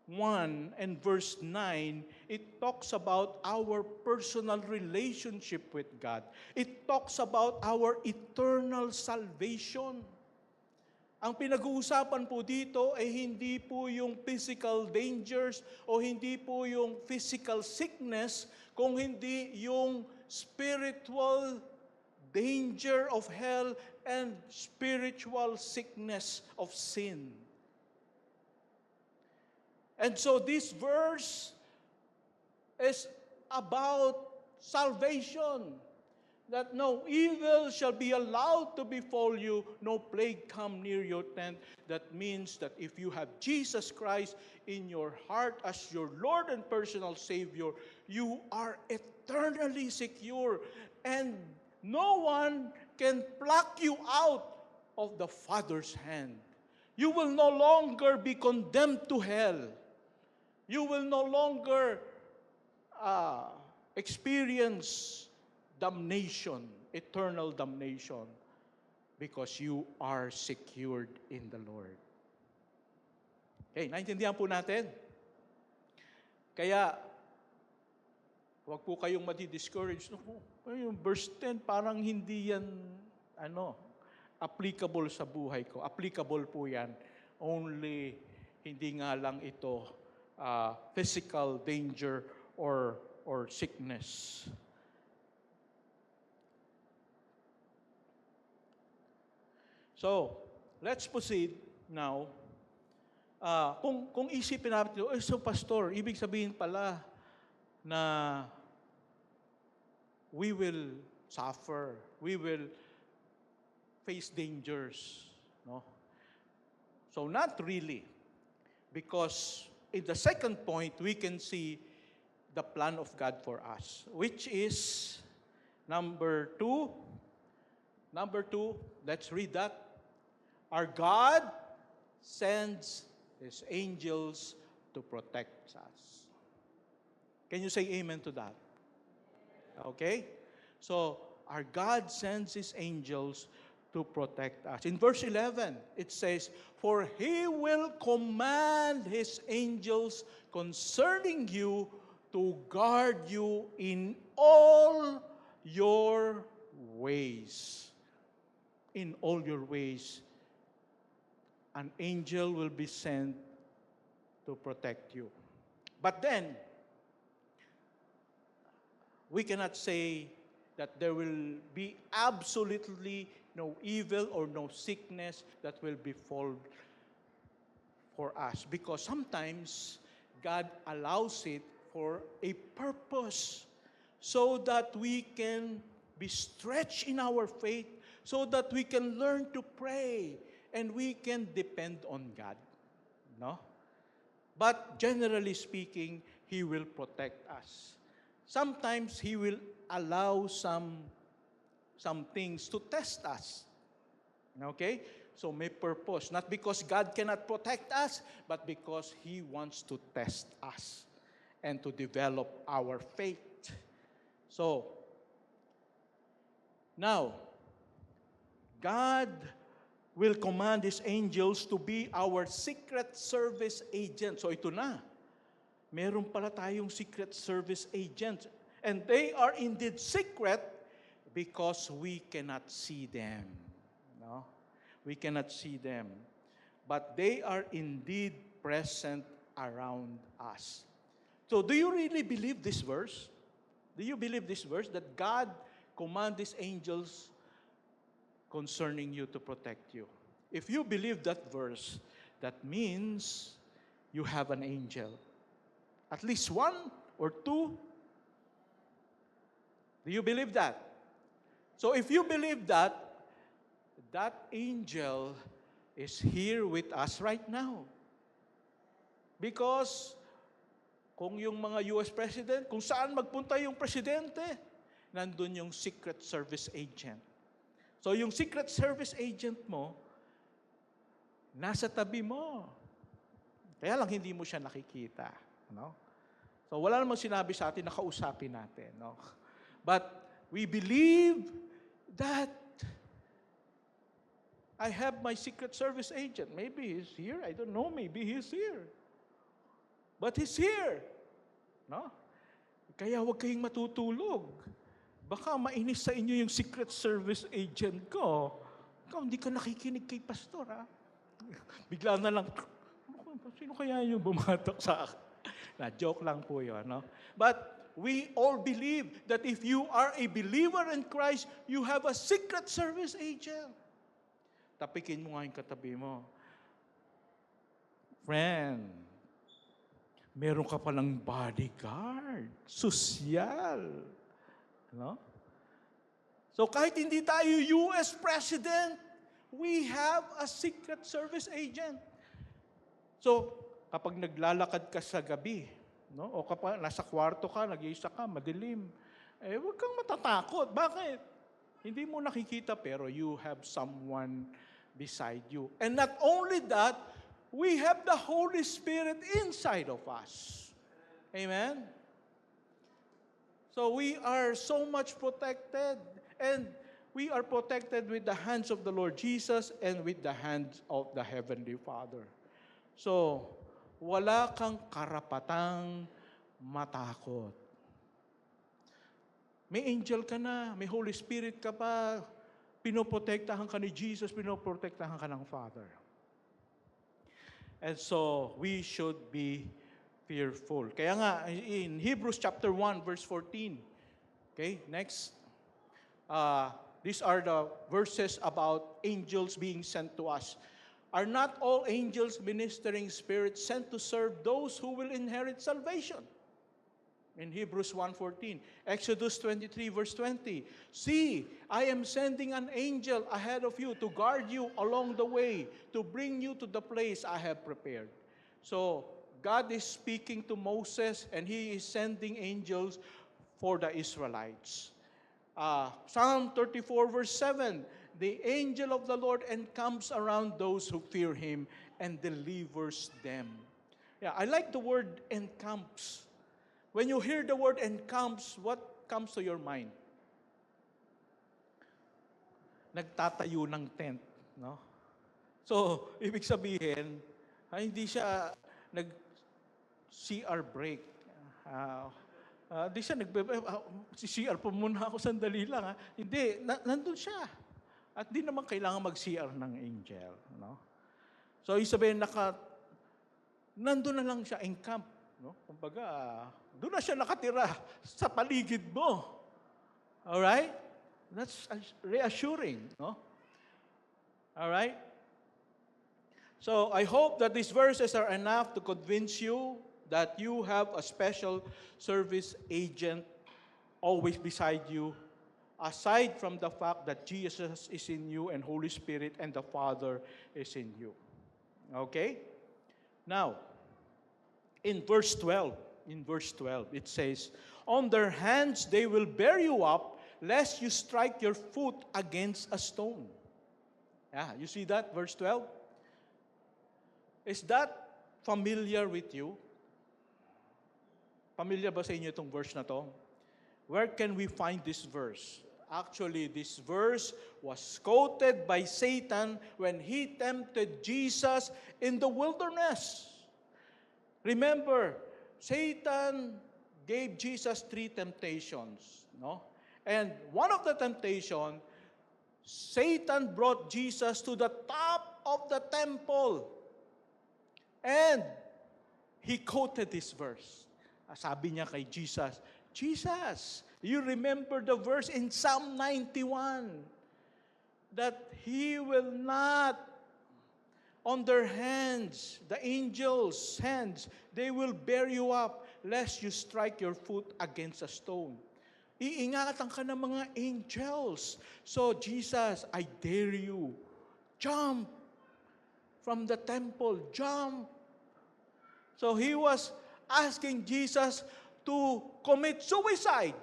1 and verse 9, it talks about our personal relationship with God. It talks about our eternal salvation. Ang pinag-uusapan po dito ay hindi po yung physical dangers o hindi po yung physical sickness, kung hindi yung spiritual danger of hell and spiritual sickness of sin. And so this verse is about salvation. That no evil shall be allowed to befall you, no plague come near your tent. That means that if you have Jesus Christ in your heart as your Lord and personal Savior, you are eternally secure. And no one can pluck you out of the Father's hand. You will no longer be condemned to hell. You will no longer experience damnation, eternal damnation, because you are secured in the Lord. Okay, naintindihan po natin? Kaya, huwag po kayong madi-discourage. No, yung verse 10, parang hindi yan, applicable sa buhay ko. Applicable po yan. Only, hindi nga lang ito physical danger or sickness. So, let's proceed now. Kung isipin natin, so pastor, ibig sabihin pala na we will suffer, we will face dangers, no? So not really, because in the second point, we can see the plan of God for us, which is number 2. Number 2, let's read that. Our God sends His angels to protect us. Can you say amen to that? Okay? So, our God sends His angels to protect us. In verse 11, it says, "For He will command His angels concerning you to guard you in all your ways." In all your ways, an angel will be sent to protect you. But then, we cannot say that there will be absolutely no evil or no sickness that will befall for us. Because sometimes, God allows it for a purpose so that we can be stretched in our faith, so that we can learn to pray, and we can depend on God. No? But generally speaking, He will protect us. Sometimes He will allow some things to test us. Okay? So may purpose. Not because God cannot protect us, but because He wants to test us and to develop our faith. So, now, God will command His angels to be our secret service agent. So ito na. Meron pala tayong secret service agents. And they are indeed secret because we cannot see them. No? We cannot see them. But they are indeed present around us. So do you really believe this verse? Do you believe this verse that God command His angels concerning you to protect you? If you believe that verse, that means you have an angel. At least one or two. Do you believe that? So if you believe that, that angel is here with us right now. Because kung yung mga US President, kung saan magpunta yung presidente, nandun yung Secret Service agent. So yung Secret Service agent mo, nasa tabi mo. Kaya lang hindi mo siya nakikita. No? So wala namang sinabi sa atin na kausapin natin. No? But we believe that I have my Secret Service agent. Maybe he's here. I don't know. Maybe he's here. But he's here. No? Kaya huwag kayong matutulog. Baka mainis sa inyo yung Secret Service agent ko. Ikaw, hindi ka nakikinig kay pastor, ha? Bigla na lang, sino kaya yung bumatok sa akin? Na-joke lang po yun, no? But we all believe that if you are a believer in Christ, you have a Secret Service agent. Tapikin mo nga yung katabi mo. Friend, meron ka palang bodyguard, sosyal. No? So kahit hindi tayo US President, we have a Secret Service agent. So, kapag naglalakad ka sa gabi, no? O kapag nasa kwarto ka, nag-iisa ka, madilim, huwag kang matatakot. Bakit? Hindi mo nakikita pero you have someone beside you. And not only that, we have the Holy Spirit inside of us. Amen? So we are so much protected. And we are protected with the hands of the Lord Jesus and with the hands of the Heavenly Father. So, wala kang karapatang matakot. May angel ka na, may Holy Spirit ka pa, pinoprotektahan ka ni Jesus, pinoprotektahan ka ng Father. And so, we should be fearful. Kaya nga, in Hebrews chapter 1, verse 14, okay, next. These are the verses about angels being sent to us. Are not all angels ministering spirits sent to serve those who will inherit salvation? In Hebrews 1:14. Exodus 23, verse 20. See, I am sending an angel ahead of you to guard you along the way, to bring you to the place I have prepared. So, God is speaking to Moses and He is sending angels for the Israelites. Psalm 34, verse 7, the angel of the Lord encamps around those who fear Him and delivers them. Yeah, I like the word encamps. When you hear the word encamps, what comes to your mind? Nagtatayo ng tent, no? So, ibig sabihin, hindi siya nag-CR break. Di siya CR po muna ako sandali lang. Ha? Hindi, nandun siya. At di naman kailangan mag-CR ng angel. No? So, yung sabihin, nandun na lang siya, encamp. No? Kumbaga, doon na siya nakatira sa paligid mo. Alright? That's reassuring. No? Alright? So, I hope that these verses are enough to convince you that you have a special service agent always beside you, aside from the fact that Jesus is in you and Holy Spirit and the Father is in you. Okay? Now, in verse 12, it says, on their hands they will bear you up, lest you strike your foot against a stone. Yeah, you see that, verse 12? Is that familiar with you? Familiar ba sa inyo itong verse na to? where can we find this verse? Actually, this verse was quoted by Satan when he tempted Jesus in the wilderness. Remember, Satan gave Jesus 3 temptations, no? And one of the temptation, Satan brought Jesus to the top of the temple. And he quoted this verse. Sabi niya kay Jesus, Jesus, you remember the verse in Psalm 91 that He will not, on their hands, the angels' hands, they will bear you up lest you strike your foot against a stone. Iingatan ka ng mga angels. So, Jesus, I dare you. Jump from the temple. Jump. So, he was asking Jesus to commit suicide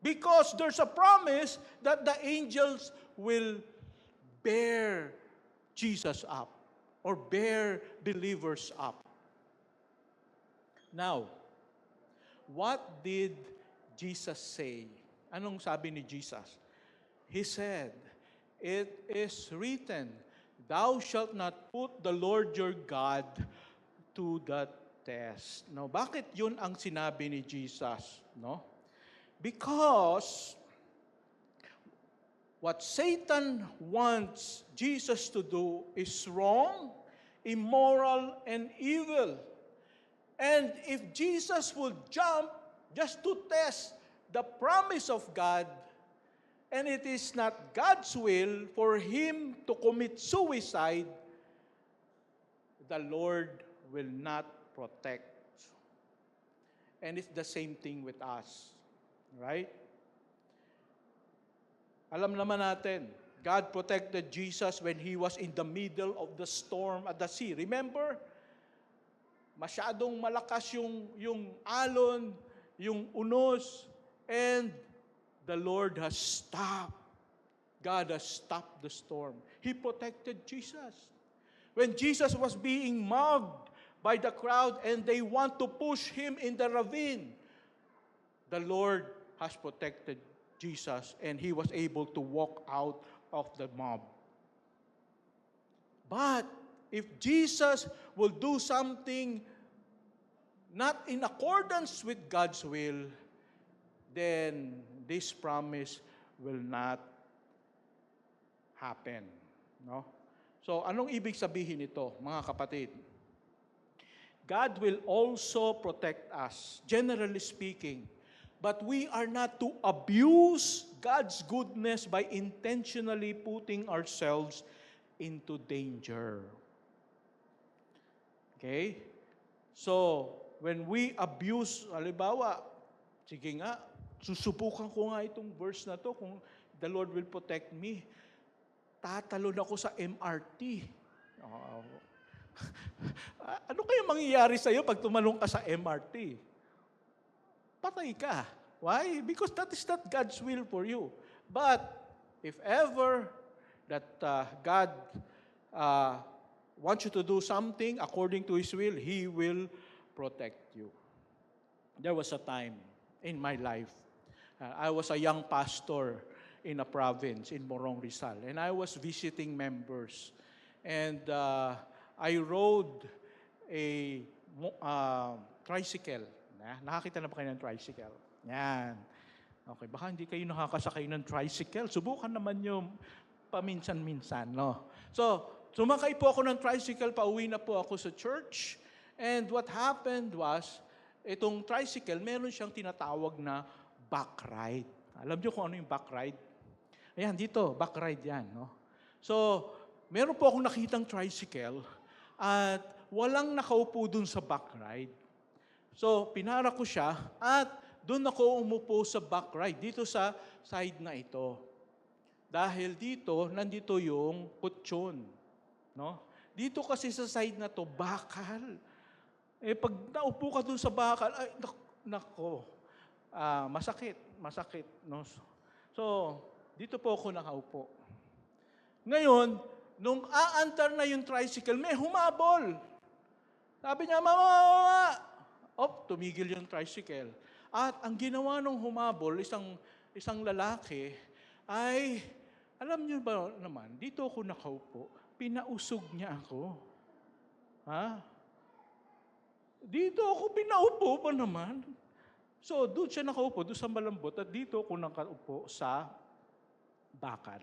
because there's a promise that the angels will bear Jesus up or bear believers up. Now, what did Jesus say? Anong sabi ni Jesus? He said, it is written, thou shalt not put the Lord your God to the test. No, bakit yun ang sinabi ni Jesus? No? Because what Satan wants Jesus to do is wrong, immoral, and evil. And if Jesus would jump just to test the promise of God, and it is not God's will for him to commit suicide, the Lord will not protect. And it's the same thing with us. Right? Alam naman natin, God protected Jesus when He was in the middle of the storm at the sea. Remember? Masyadong malakas yung alon, yung unos, and the Lord has stopped. God has stopped the storm. He protected Jesus. When Jesus was being mobbed by the crowd and they want to push Him in the ravine, the Lord has protected Jesus and He was able to walk out of the mob. But if Jesus will do something not in accordance with God's will, then this promise will not happen. No? So, anong ibig sabihin nito, mga kapatid? God will also protect us, generally speaking. But we are not to abuse God's goodness by intentionally putting ourselves into danger. Okay? So, when we abuse, halimbawa, sige nga, susubukan ko nga itong verse na to kung the Lord will protect me. Tatalon ako sa MRT. Ano kaya mangyayari sa'yo pag tumalong ka sa MRT? Patay ka. Why? Because that is not God's will for you. But if ever that God wants you to do something according to His will, He will protect you. There was a time in my life, I was a young pastor in a province in Morong Rizal, and I was visiting members. And I rode a tricycle. Nakakita na ba kayo ng tricycle? Yan. Okay, baka hindi kayo nakakasakay ng tricycle. Subukan naman yung paminsan-minsan, no? So, sumakay po ako ng tricycle, pauwi na po ako sa church. And what happened was, itong tricycle, meron siyang tinatawag na back ride. Alam niyo kung ano yung back ride? Ayan, dito, back ride yan, no? So, meron po akong nakitang tricycle at walang nakaupo dun sa back ride. So, pinara ko siya at doon ako umupo sa back ride, dito sa side na ito. Dahil dito, nandito yung kutsyon. No? Dito kasi sa side na to, bakal. Eh, pag naupo ka doon sa bakal, ay, nako, masakit. No? So, dito po ako nakaupo. Ngayon, nung aantar na yung tricycle, may humabol. Sabi niya, Mama! Tumigil yung tricycle. At ang ginawa nung humabol, isang lalaki, ay, alam niyo ba naman, dito ako nakaupo, pinausog niya ako. Ha? Dito ako pinaupo pa naman. So, doon siya nakaupo, doon sa malambot, at dito ako nakaupo sa bakal.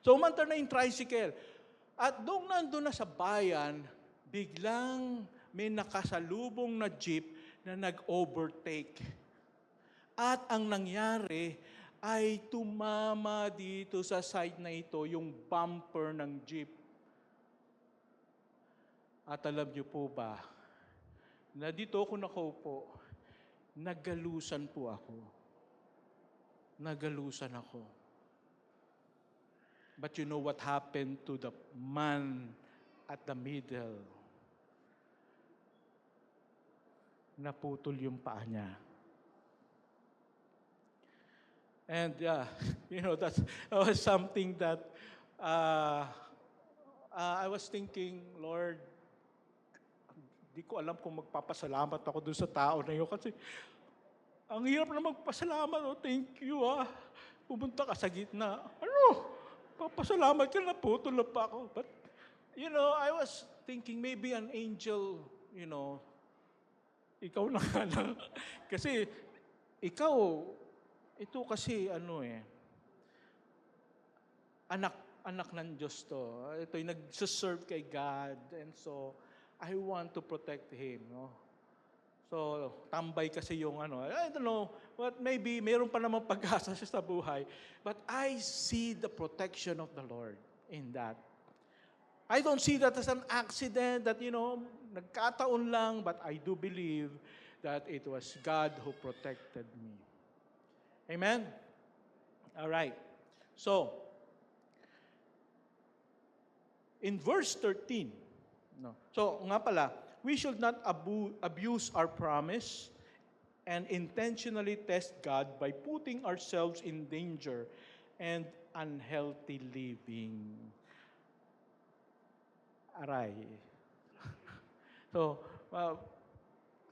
So, umanta na yung tricycle. At doon nandun na sa bayan, biglang may nakasalubong na jeep na nag-overtake. At ang nangyari ay tumama dito sa side na ito yung bumper ng jeep. At alam niyo po ba, na dito ako nakaupo, nagalusan po ako. Nagalusan ako. But you know what happened to the man at the middle? Naputol yung paa niya. And you know, that was something that I was thinking, Lord, di ko alam kung magpapasalamat ako dun sa tao na yun. Kasi ang hirap na magpasalamat. Oh, thank you pumunta ka sa gitna. Ano? Papasalamat ka na po, tulad pa ako. But, you know, I was thinking maybe an angel, you know, ikaw na nga lang. Kasi, ikaw, ito kasi, anak ng Diyos to. Ito yung nagsaserve kay God. And so, I want to protect him, no? So, tambay kasi yung I don't know, but maybe mayroon pa namang pag-asa siya sa buhay. But I see the protection of the Lord in that. I don't see that as an accident that, nagkataon lang, but I do believe that it was God who protected me. Amen? All right. So, in verse 13, no. So, nga pala, we should not abuse our promise and intentionally test God by putting ourselves in danger and unhealthy living. Aray. So,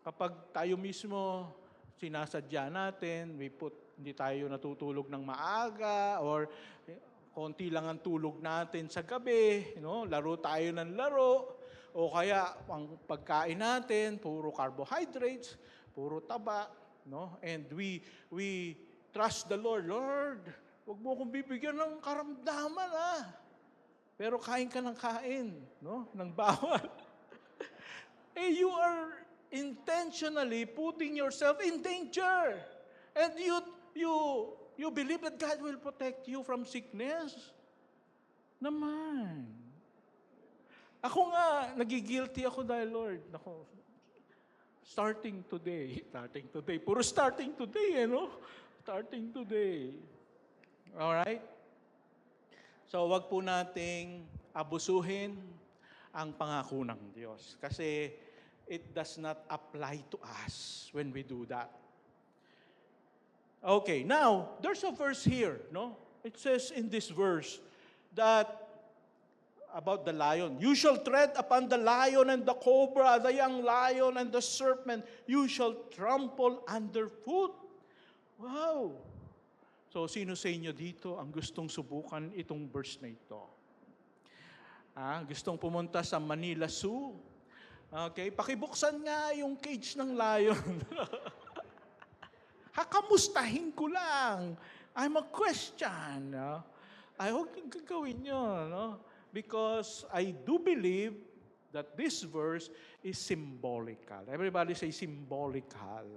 kapag tayo mismo sinasadya natin, hindi tayo natutulog ng maaga or konti lang ang tulog natin sa gabi, laro tayo ng laro, o kaya ang pagkain natin, puro carbohydrates, puro taba, and we trust the Lord. Lord, wag mo akong bibigyan ng karamdaman, pero kain ka ng kain, ng bawal. You are intentionally putting yourself in danger. And you believe that God will protect you from sickness? Naman. Ako nga, nagigilty ako dahil, Lord, starting today. Puro starting today, Starting today. Alright? So, wag po nating abusuhin ang pangako ng Diyos. Kasi it does not apply to us when we do that. Okay, now, there's a verse here, It says in this verse that about the lion. You shall tread upon the lion and the cobra, the young lion and the serpent. You shall trample underfoot. Wow! So, sino sa inyo dito ang gustong subukan itong verse na ito? Gustong pumunta sa Manila Zoo? Okay, pakibuksan nga yung cage ng lion. Kamustahin ko lang. I'm a question. I hope yung gagawin nyo, Because I do believe that this verse is symbolical. Everybody say symbolical.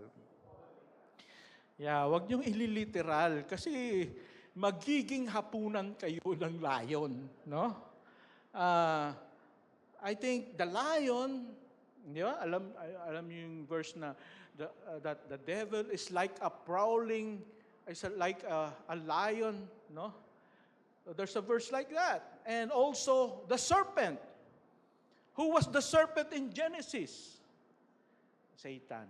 Yeah, wag niyong ililiteral kasi magiging hapunan kayo ng lion, I think the lion, di ba? Alam niyo yung verse na that the devil is like a prowling, like a lion, There's a verse like that. And also the serpent. Who was the serpent in Genesis? Satan,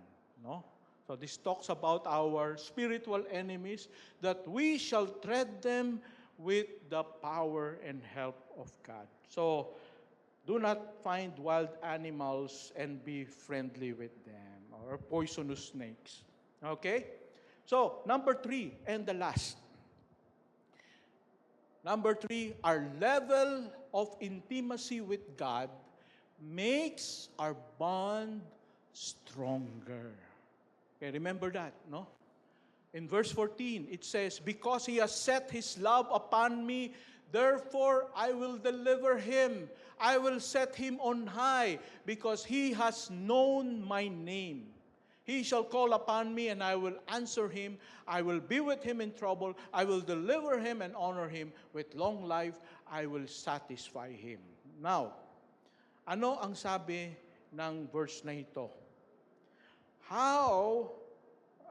So this talks about our spiritual enemies, that we shall tread them with the power and help of God. So do not find wild animals and be friendly with them, or poisonous snakes. Okay? So, number 3, and the last. Number 3, our level of intimacy with God makes our bond stronger. Okay, remember that, no? In verse 14, it says, "Because he has set his love upon me, therefore I will deliver him. I will set him on high, because he has known my name. He shall call upon me, and I will answer him. I will be with him in trouble. I will deliver him and honor him. With long life, I will satisfy him." Now, ano ang sabi ng verse na ito?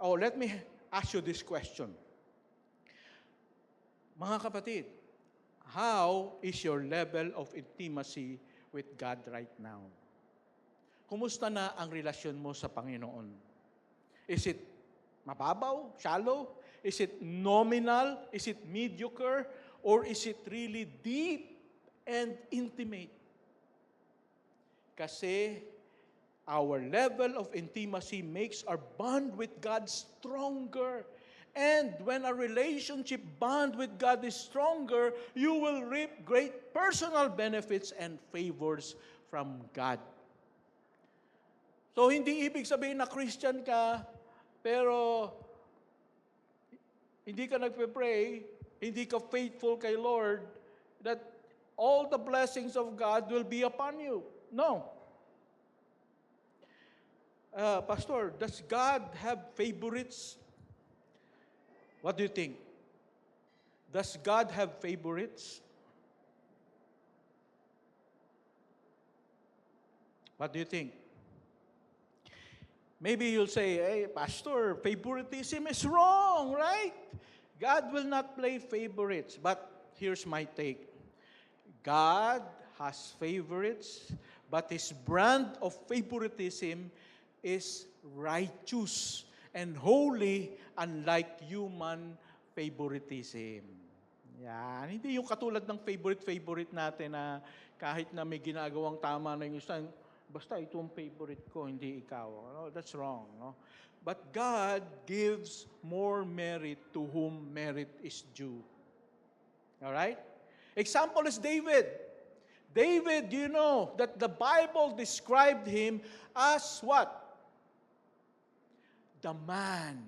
Let me ask you this question. Mga kapatid, how is your level of intimacy with God right now? Kumusta na ang relasyon mo sa Panginoon? Is it mababaw, shallow? Is it nominal? Is it mediocre? Or is it really deep and intimate? Kasi our level of intimacy makes our bond with God stronger. And when a relationship bond with God is stronger, you will reap great personal benefits and favors from God. So, hindi ibig sabihin na Christian ka, pero hindi ka nagpe-pray, hindi ka faithful kay Lord, that all the blessings of God will be upon you. No. Pastor, does God have favorites? What do you think? Does God have favorites? What do you think? Maybe you'll say, "Hey, Pastor, favoritism is wrong, right? God will not play favorites." But here's my take. God has favorites, but His brand of favoritism is righteous and holy, unlike human favoritism. Yan. Hindi yung katulad ng favorite natin na kahit na may ginagawang tama na yung isa, basta ito ang favorite ko, hindi ikaw. No, that's wrong. No? But God gives more merit to whom merit is due. All right? Example is David. David, you know that the Bible described him as what? The man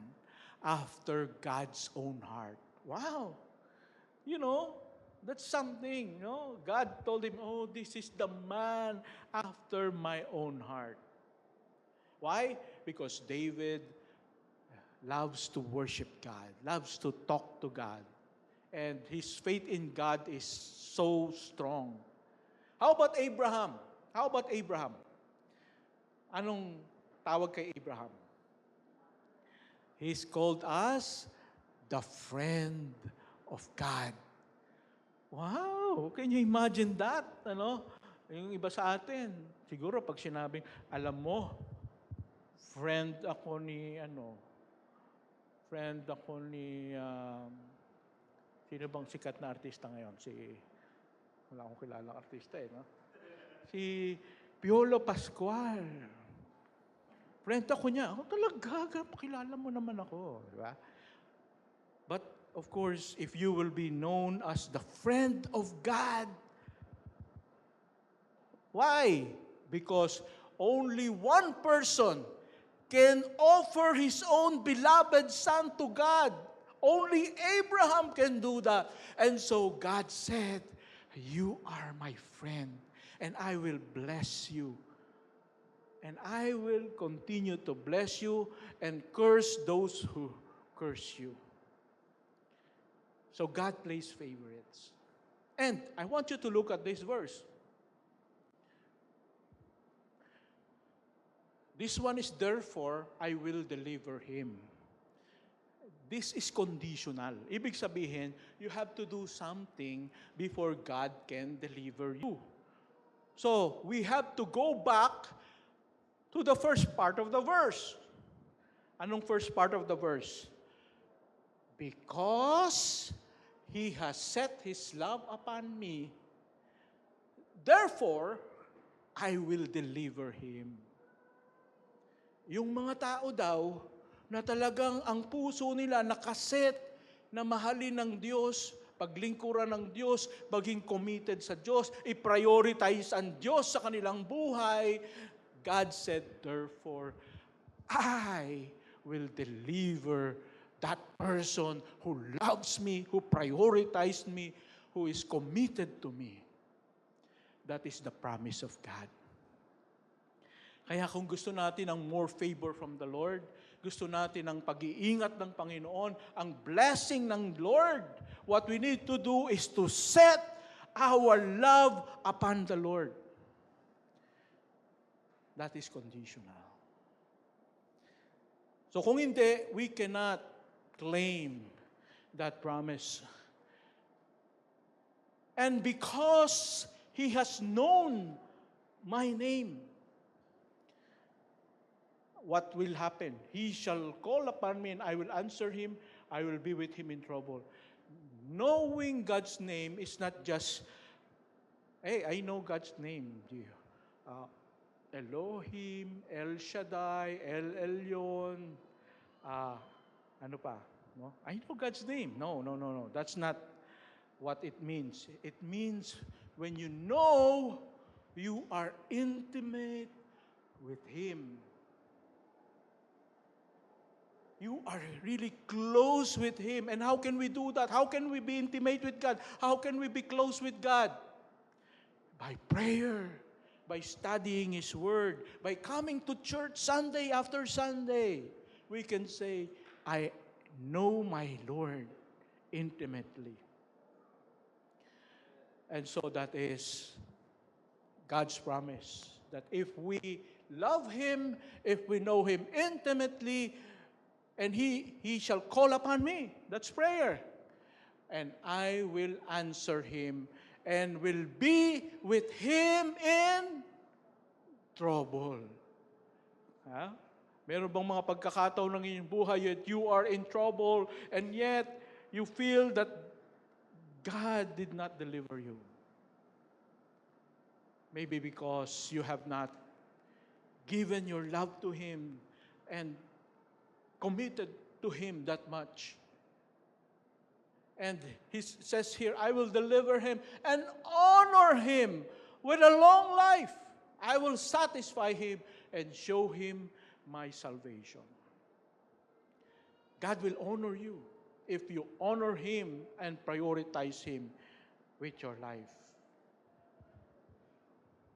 after God's own heart. Wow. You know, that's something, no? God told him, "Oh, this is the man after my own heart." Why? Because David loves to worship God, loves to talk to God, and his faith in God is so strong. How about Abraham? Anong tawag kay Abraham? He's called as the friend of God. Wow! Can you imagine that? Ano? Yung iba sa atin, siguro pag sinabing, alam mo, friend ako ni, sino bang sikat na artista ngayon? Wala akong kilalang artista no? Si Piolo Pascual. Friend ako niya. Talaga, pakilala mo naman ako. Di ba? But, of course, if you will be known as the friend of God, why? Because only one person can offer his own beloved son to God. Only Abraham can do that. And so God said, "You are my friend, and I will bless you. And I will continue to bless you and curse those who curse you." So God plays favorites. And I want you to look at this verse. This one is, "Therefore, I will deliver him." This is conditional. Ibig sabihin, you have to do something before God can deliver you. So, we have to go back to the first part of the verse. Anong first part of the verse? "Because He has set His love upon me, therefore, I will deliver him." Yung mga tao daw na talagang ang puso nila nakaset na mahalin ng Diyos, paglingkuran ng Diyos, maging committed sa Diyos, i-prioritize ang Diyos sa kanilang buhay, God said, therefore, I will deliver that person who loves me, who prioritized me, who is committed to me. That is the promise of God. Kaya kung gusto natin ang more favor from the Lord, gusto natin ang pag-iingat ng Panginoon, ang blessing ng Lord, what we need to do is to set our love upon the Lord. That is conditional. So kung hindi, we cannot claim that promise. And because He has known my name, what will happen? He shall call upon me and I will answer him. I will be with him in trouble. Knowing God's name is not just, hey, I know God's name. Elohim, El Shaddai, El Elyon, ano pa? No? I know God's name. No. That's not what it means. It means when you know you are intimate with Him. You are really close with Him. And how can we do that? How can we be intimate with God? How can we be close with God? By prayer, by studying His Word, by coming to church Sunday after Sunday. We can say, I know my Lord intimately. And so that is God's promise, that if we love Him, if we know Him intimately, and He shall call upon me. That's prayer. And I will answer Him and will be with Him in trouble. Ha? Meron bang mga pagkakataon ng inyong buhay yet you are in trouble and yet you feel that God did not deliver you? Maybe because you have not given your love to Him and committed to Him that much. And He says here, I will deliver him and honor him with a long life. I will satisfy him and show him my salvation. God will honor you if you honor Him and prioritize Him with your life.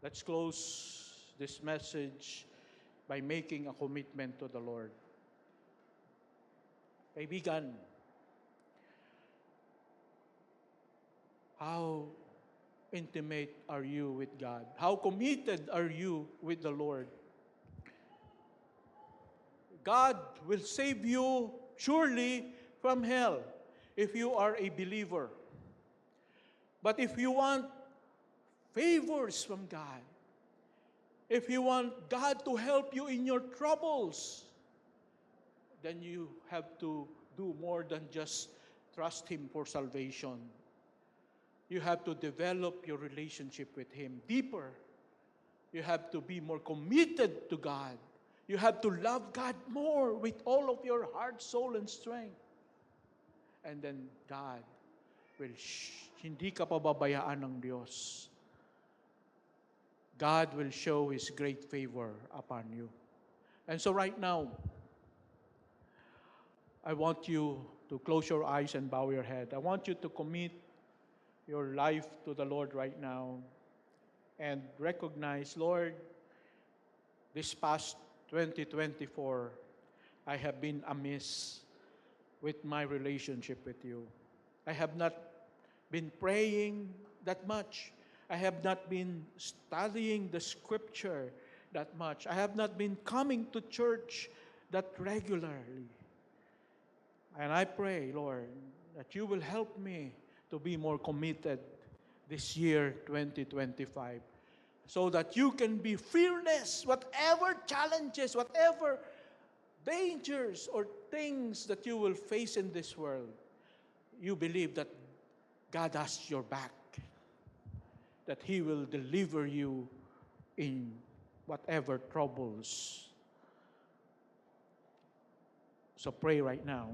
Let's close this message by making a commitment to the Lord. Kaibigan, how intimate are you with God? How committed are you with the Lord? God will save you surely from hell if you are a believer. But if you want favors from God, if you want God to help you in your troubles, then you have to do more than just trust Him for salvation. You have to develop your relationship with Him deeper. You have to be more committed to God. You have to love God more with all of your heart, soul, and strength. And then God will, hindi ka pababayaan ng Diyos. God will show His great favor upon you. And so right now, I want you to close your eyes and bow your head. I want you to commit your life to the Lord right now and recognize, Lord, this past 2024, I have been amiss with my relationship with you. I have not been praying that much. I have not been studying the Scripture that much. I have not been coming to church that regularly. And I pray, Lord, that you will help me to be more committed this year, 2025, so that you can be fearless, whatever challenges, whatever dangers or things that you will face in this world, you believe that God has your back, that He will deliver you in whatever troubles. So pray right now.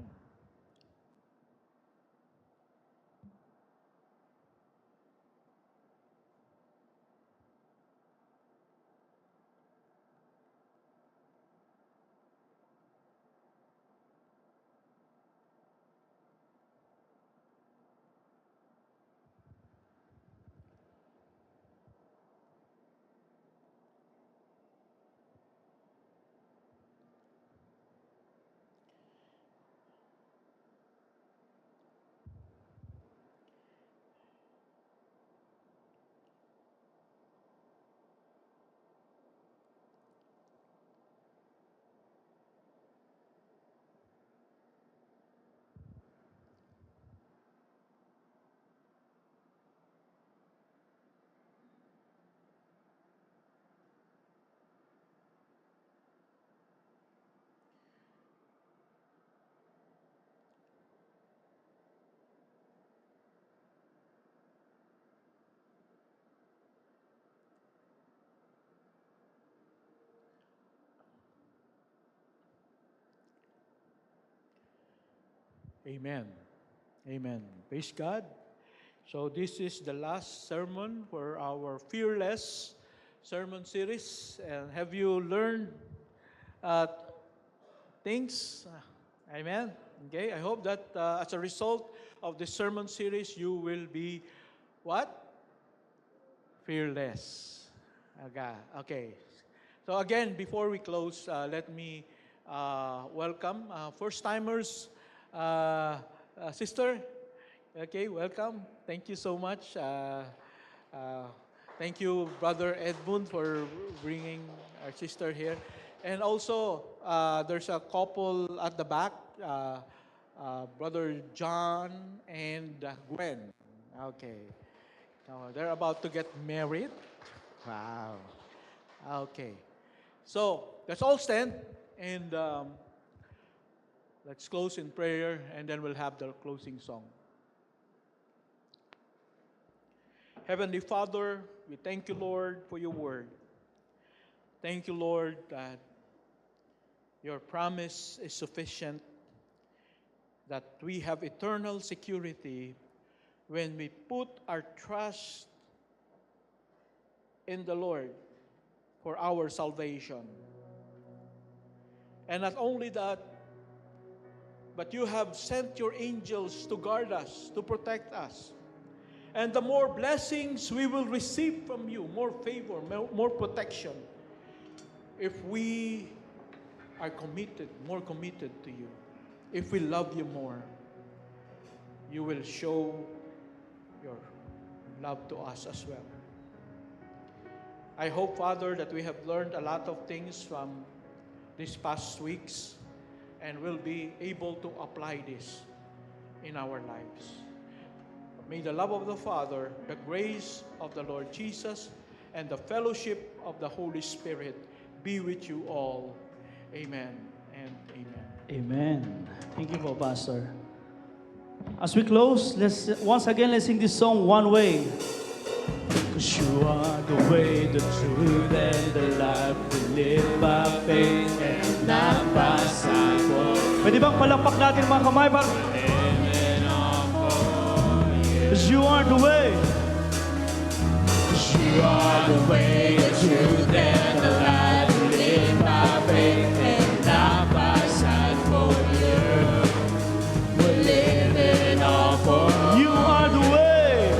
Amen. Amen. Praise God. So this is the last sermon for our Fearless sermon series. And have you learned things? Amen. Okay, I hope that as a result of this sermon series, you will be what? Fearless. Okay. So again, before we close, let me welcome first-timers. Sister, okay, welcome. Thank you so much. Thank you, Brother Edmund, for bringing our sister here. And also, there's a couple at the back, Brother John and Gwen. Okay. Now, they're about to get married. Wow. Okay. So, let's all stand and let's close in prayer, and then we'll have the closing song. Heavenly Father, we thank you, Lord, for your word. Thank you, Lord, that your promise is sufficient, that we have eternal security when we put our trust in the Lord for our salvation. And not only that, but you have sent your angels to guard us, to protect us. And the more blessings we will receive from you, more favor, more protection, if we are committed, more committed to you, if we love you more, you will show your love to us as well. I hope, Father, that we have learned a lot of things from these past weeks, and will be able to apply this in our lives. May the love of the Father, the grace of the Lord Jesus, and the fellowship of the Holy Spirit be with you all. Amen and amen. Amen. Thank you po, Pastor. As we close, let's sing this song, One Way. 'Cause you are the way, the truth, and the life. We live by faith and not by sight. Pwede bang palakpak natin mga kamay para? 'Cause you are the way. 'Cause you are the way, the truth, and the life. We live by faith and not by sight. For you, we're living on for you. You are the way.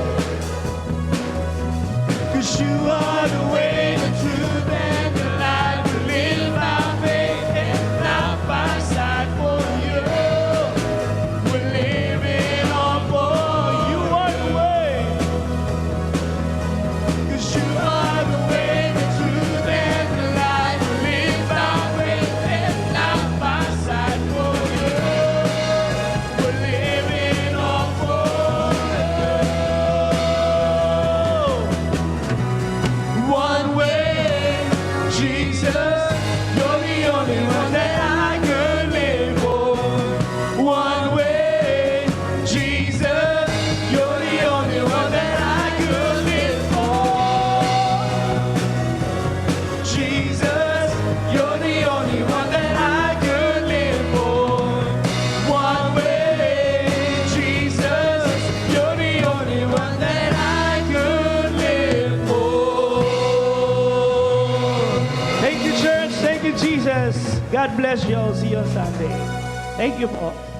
'Cause you are the way, the truth, and the life. We live by faith and not by sight. For you, we're living on for you. Are the way. 'Cause you are the way, the truth, and the life. We live by faith and not by sight. For you, we're living on for you. One way, Jesus, you're the only one that I could live for. One way, Jesus, you're the only one that I could live for. Jesus, you're the only one that I could live for. Jesus. God bless you all. See you on Sunday. Thank you po.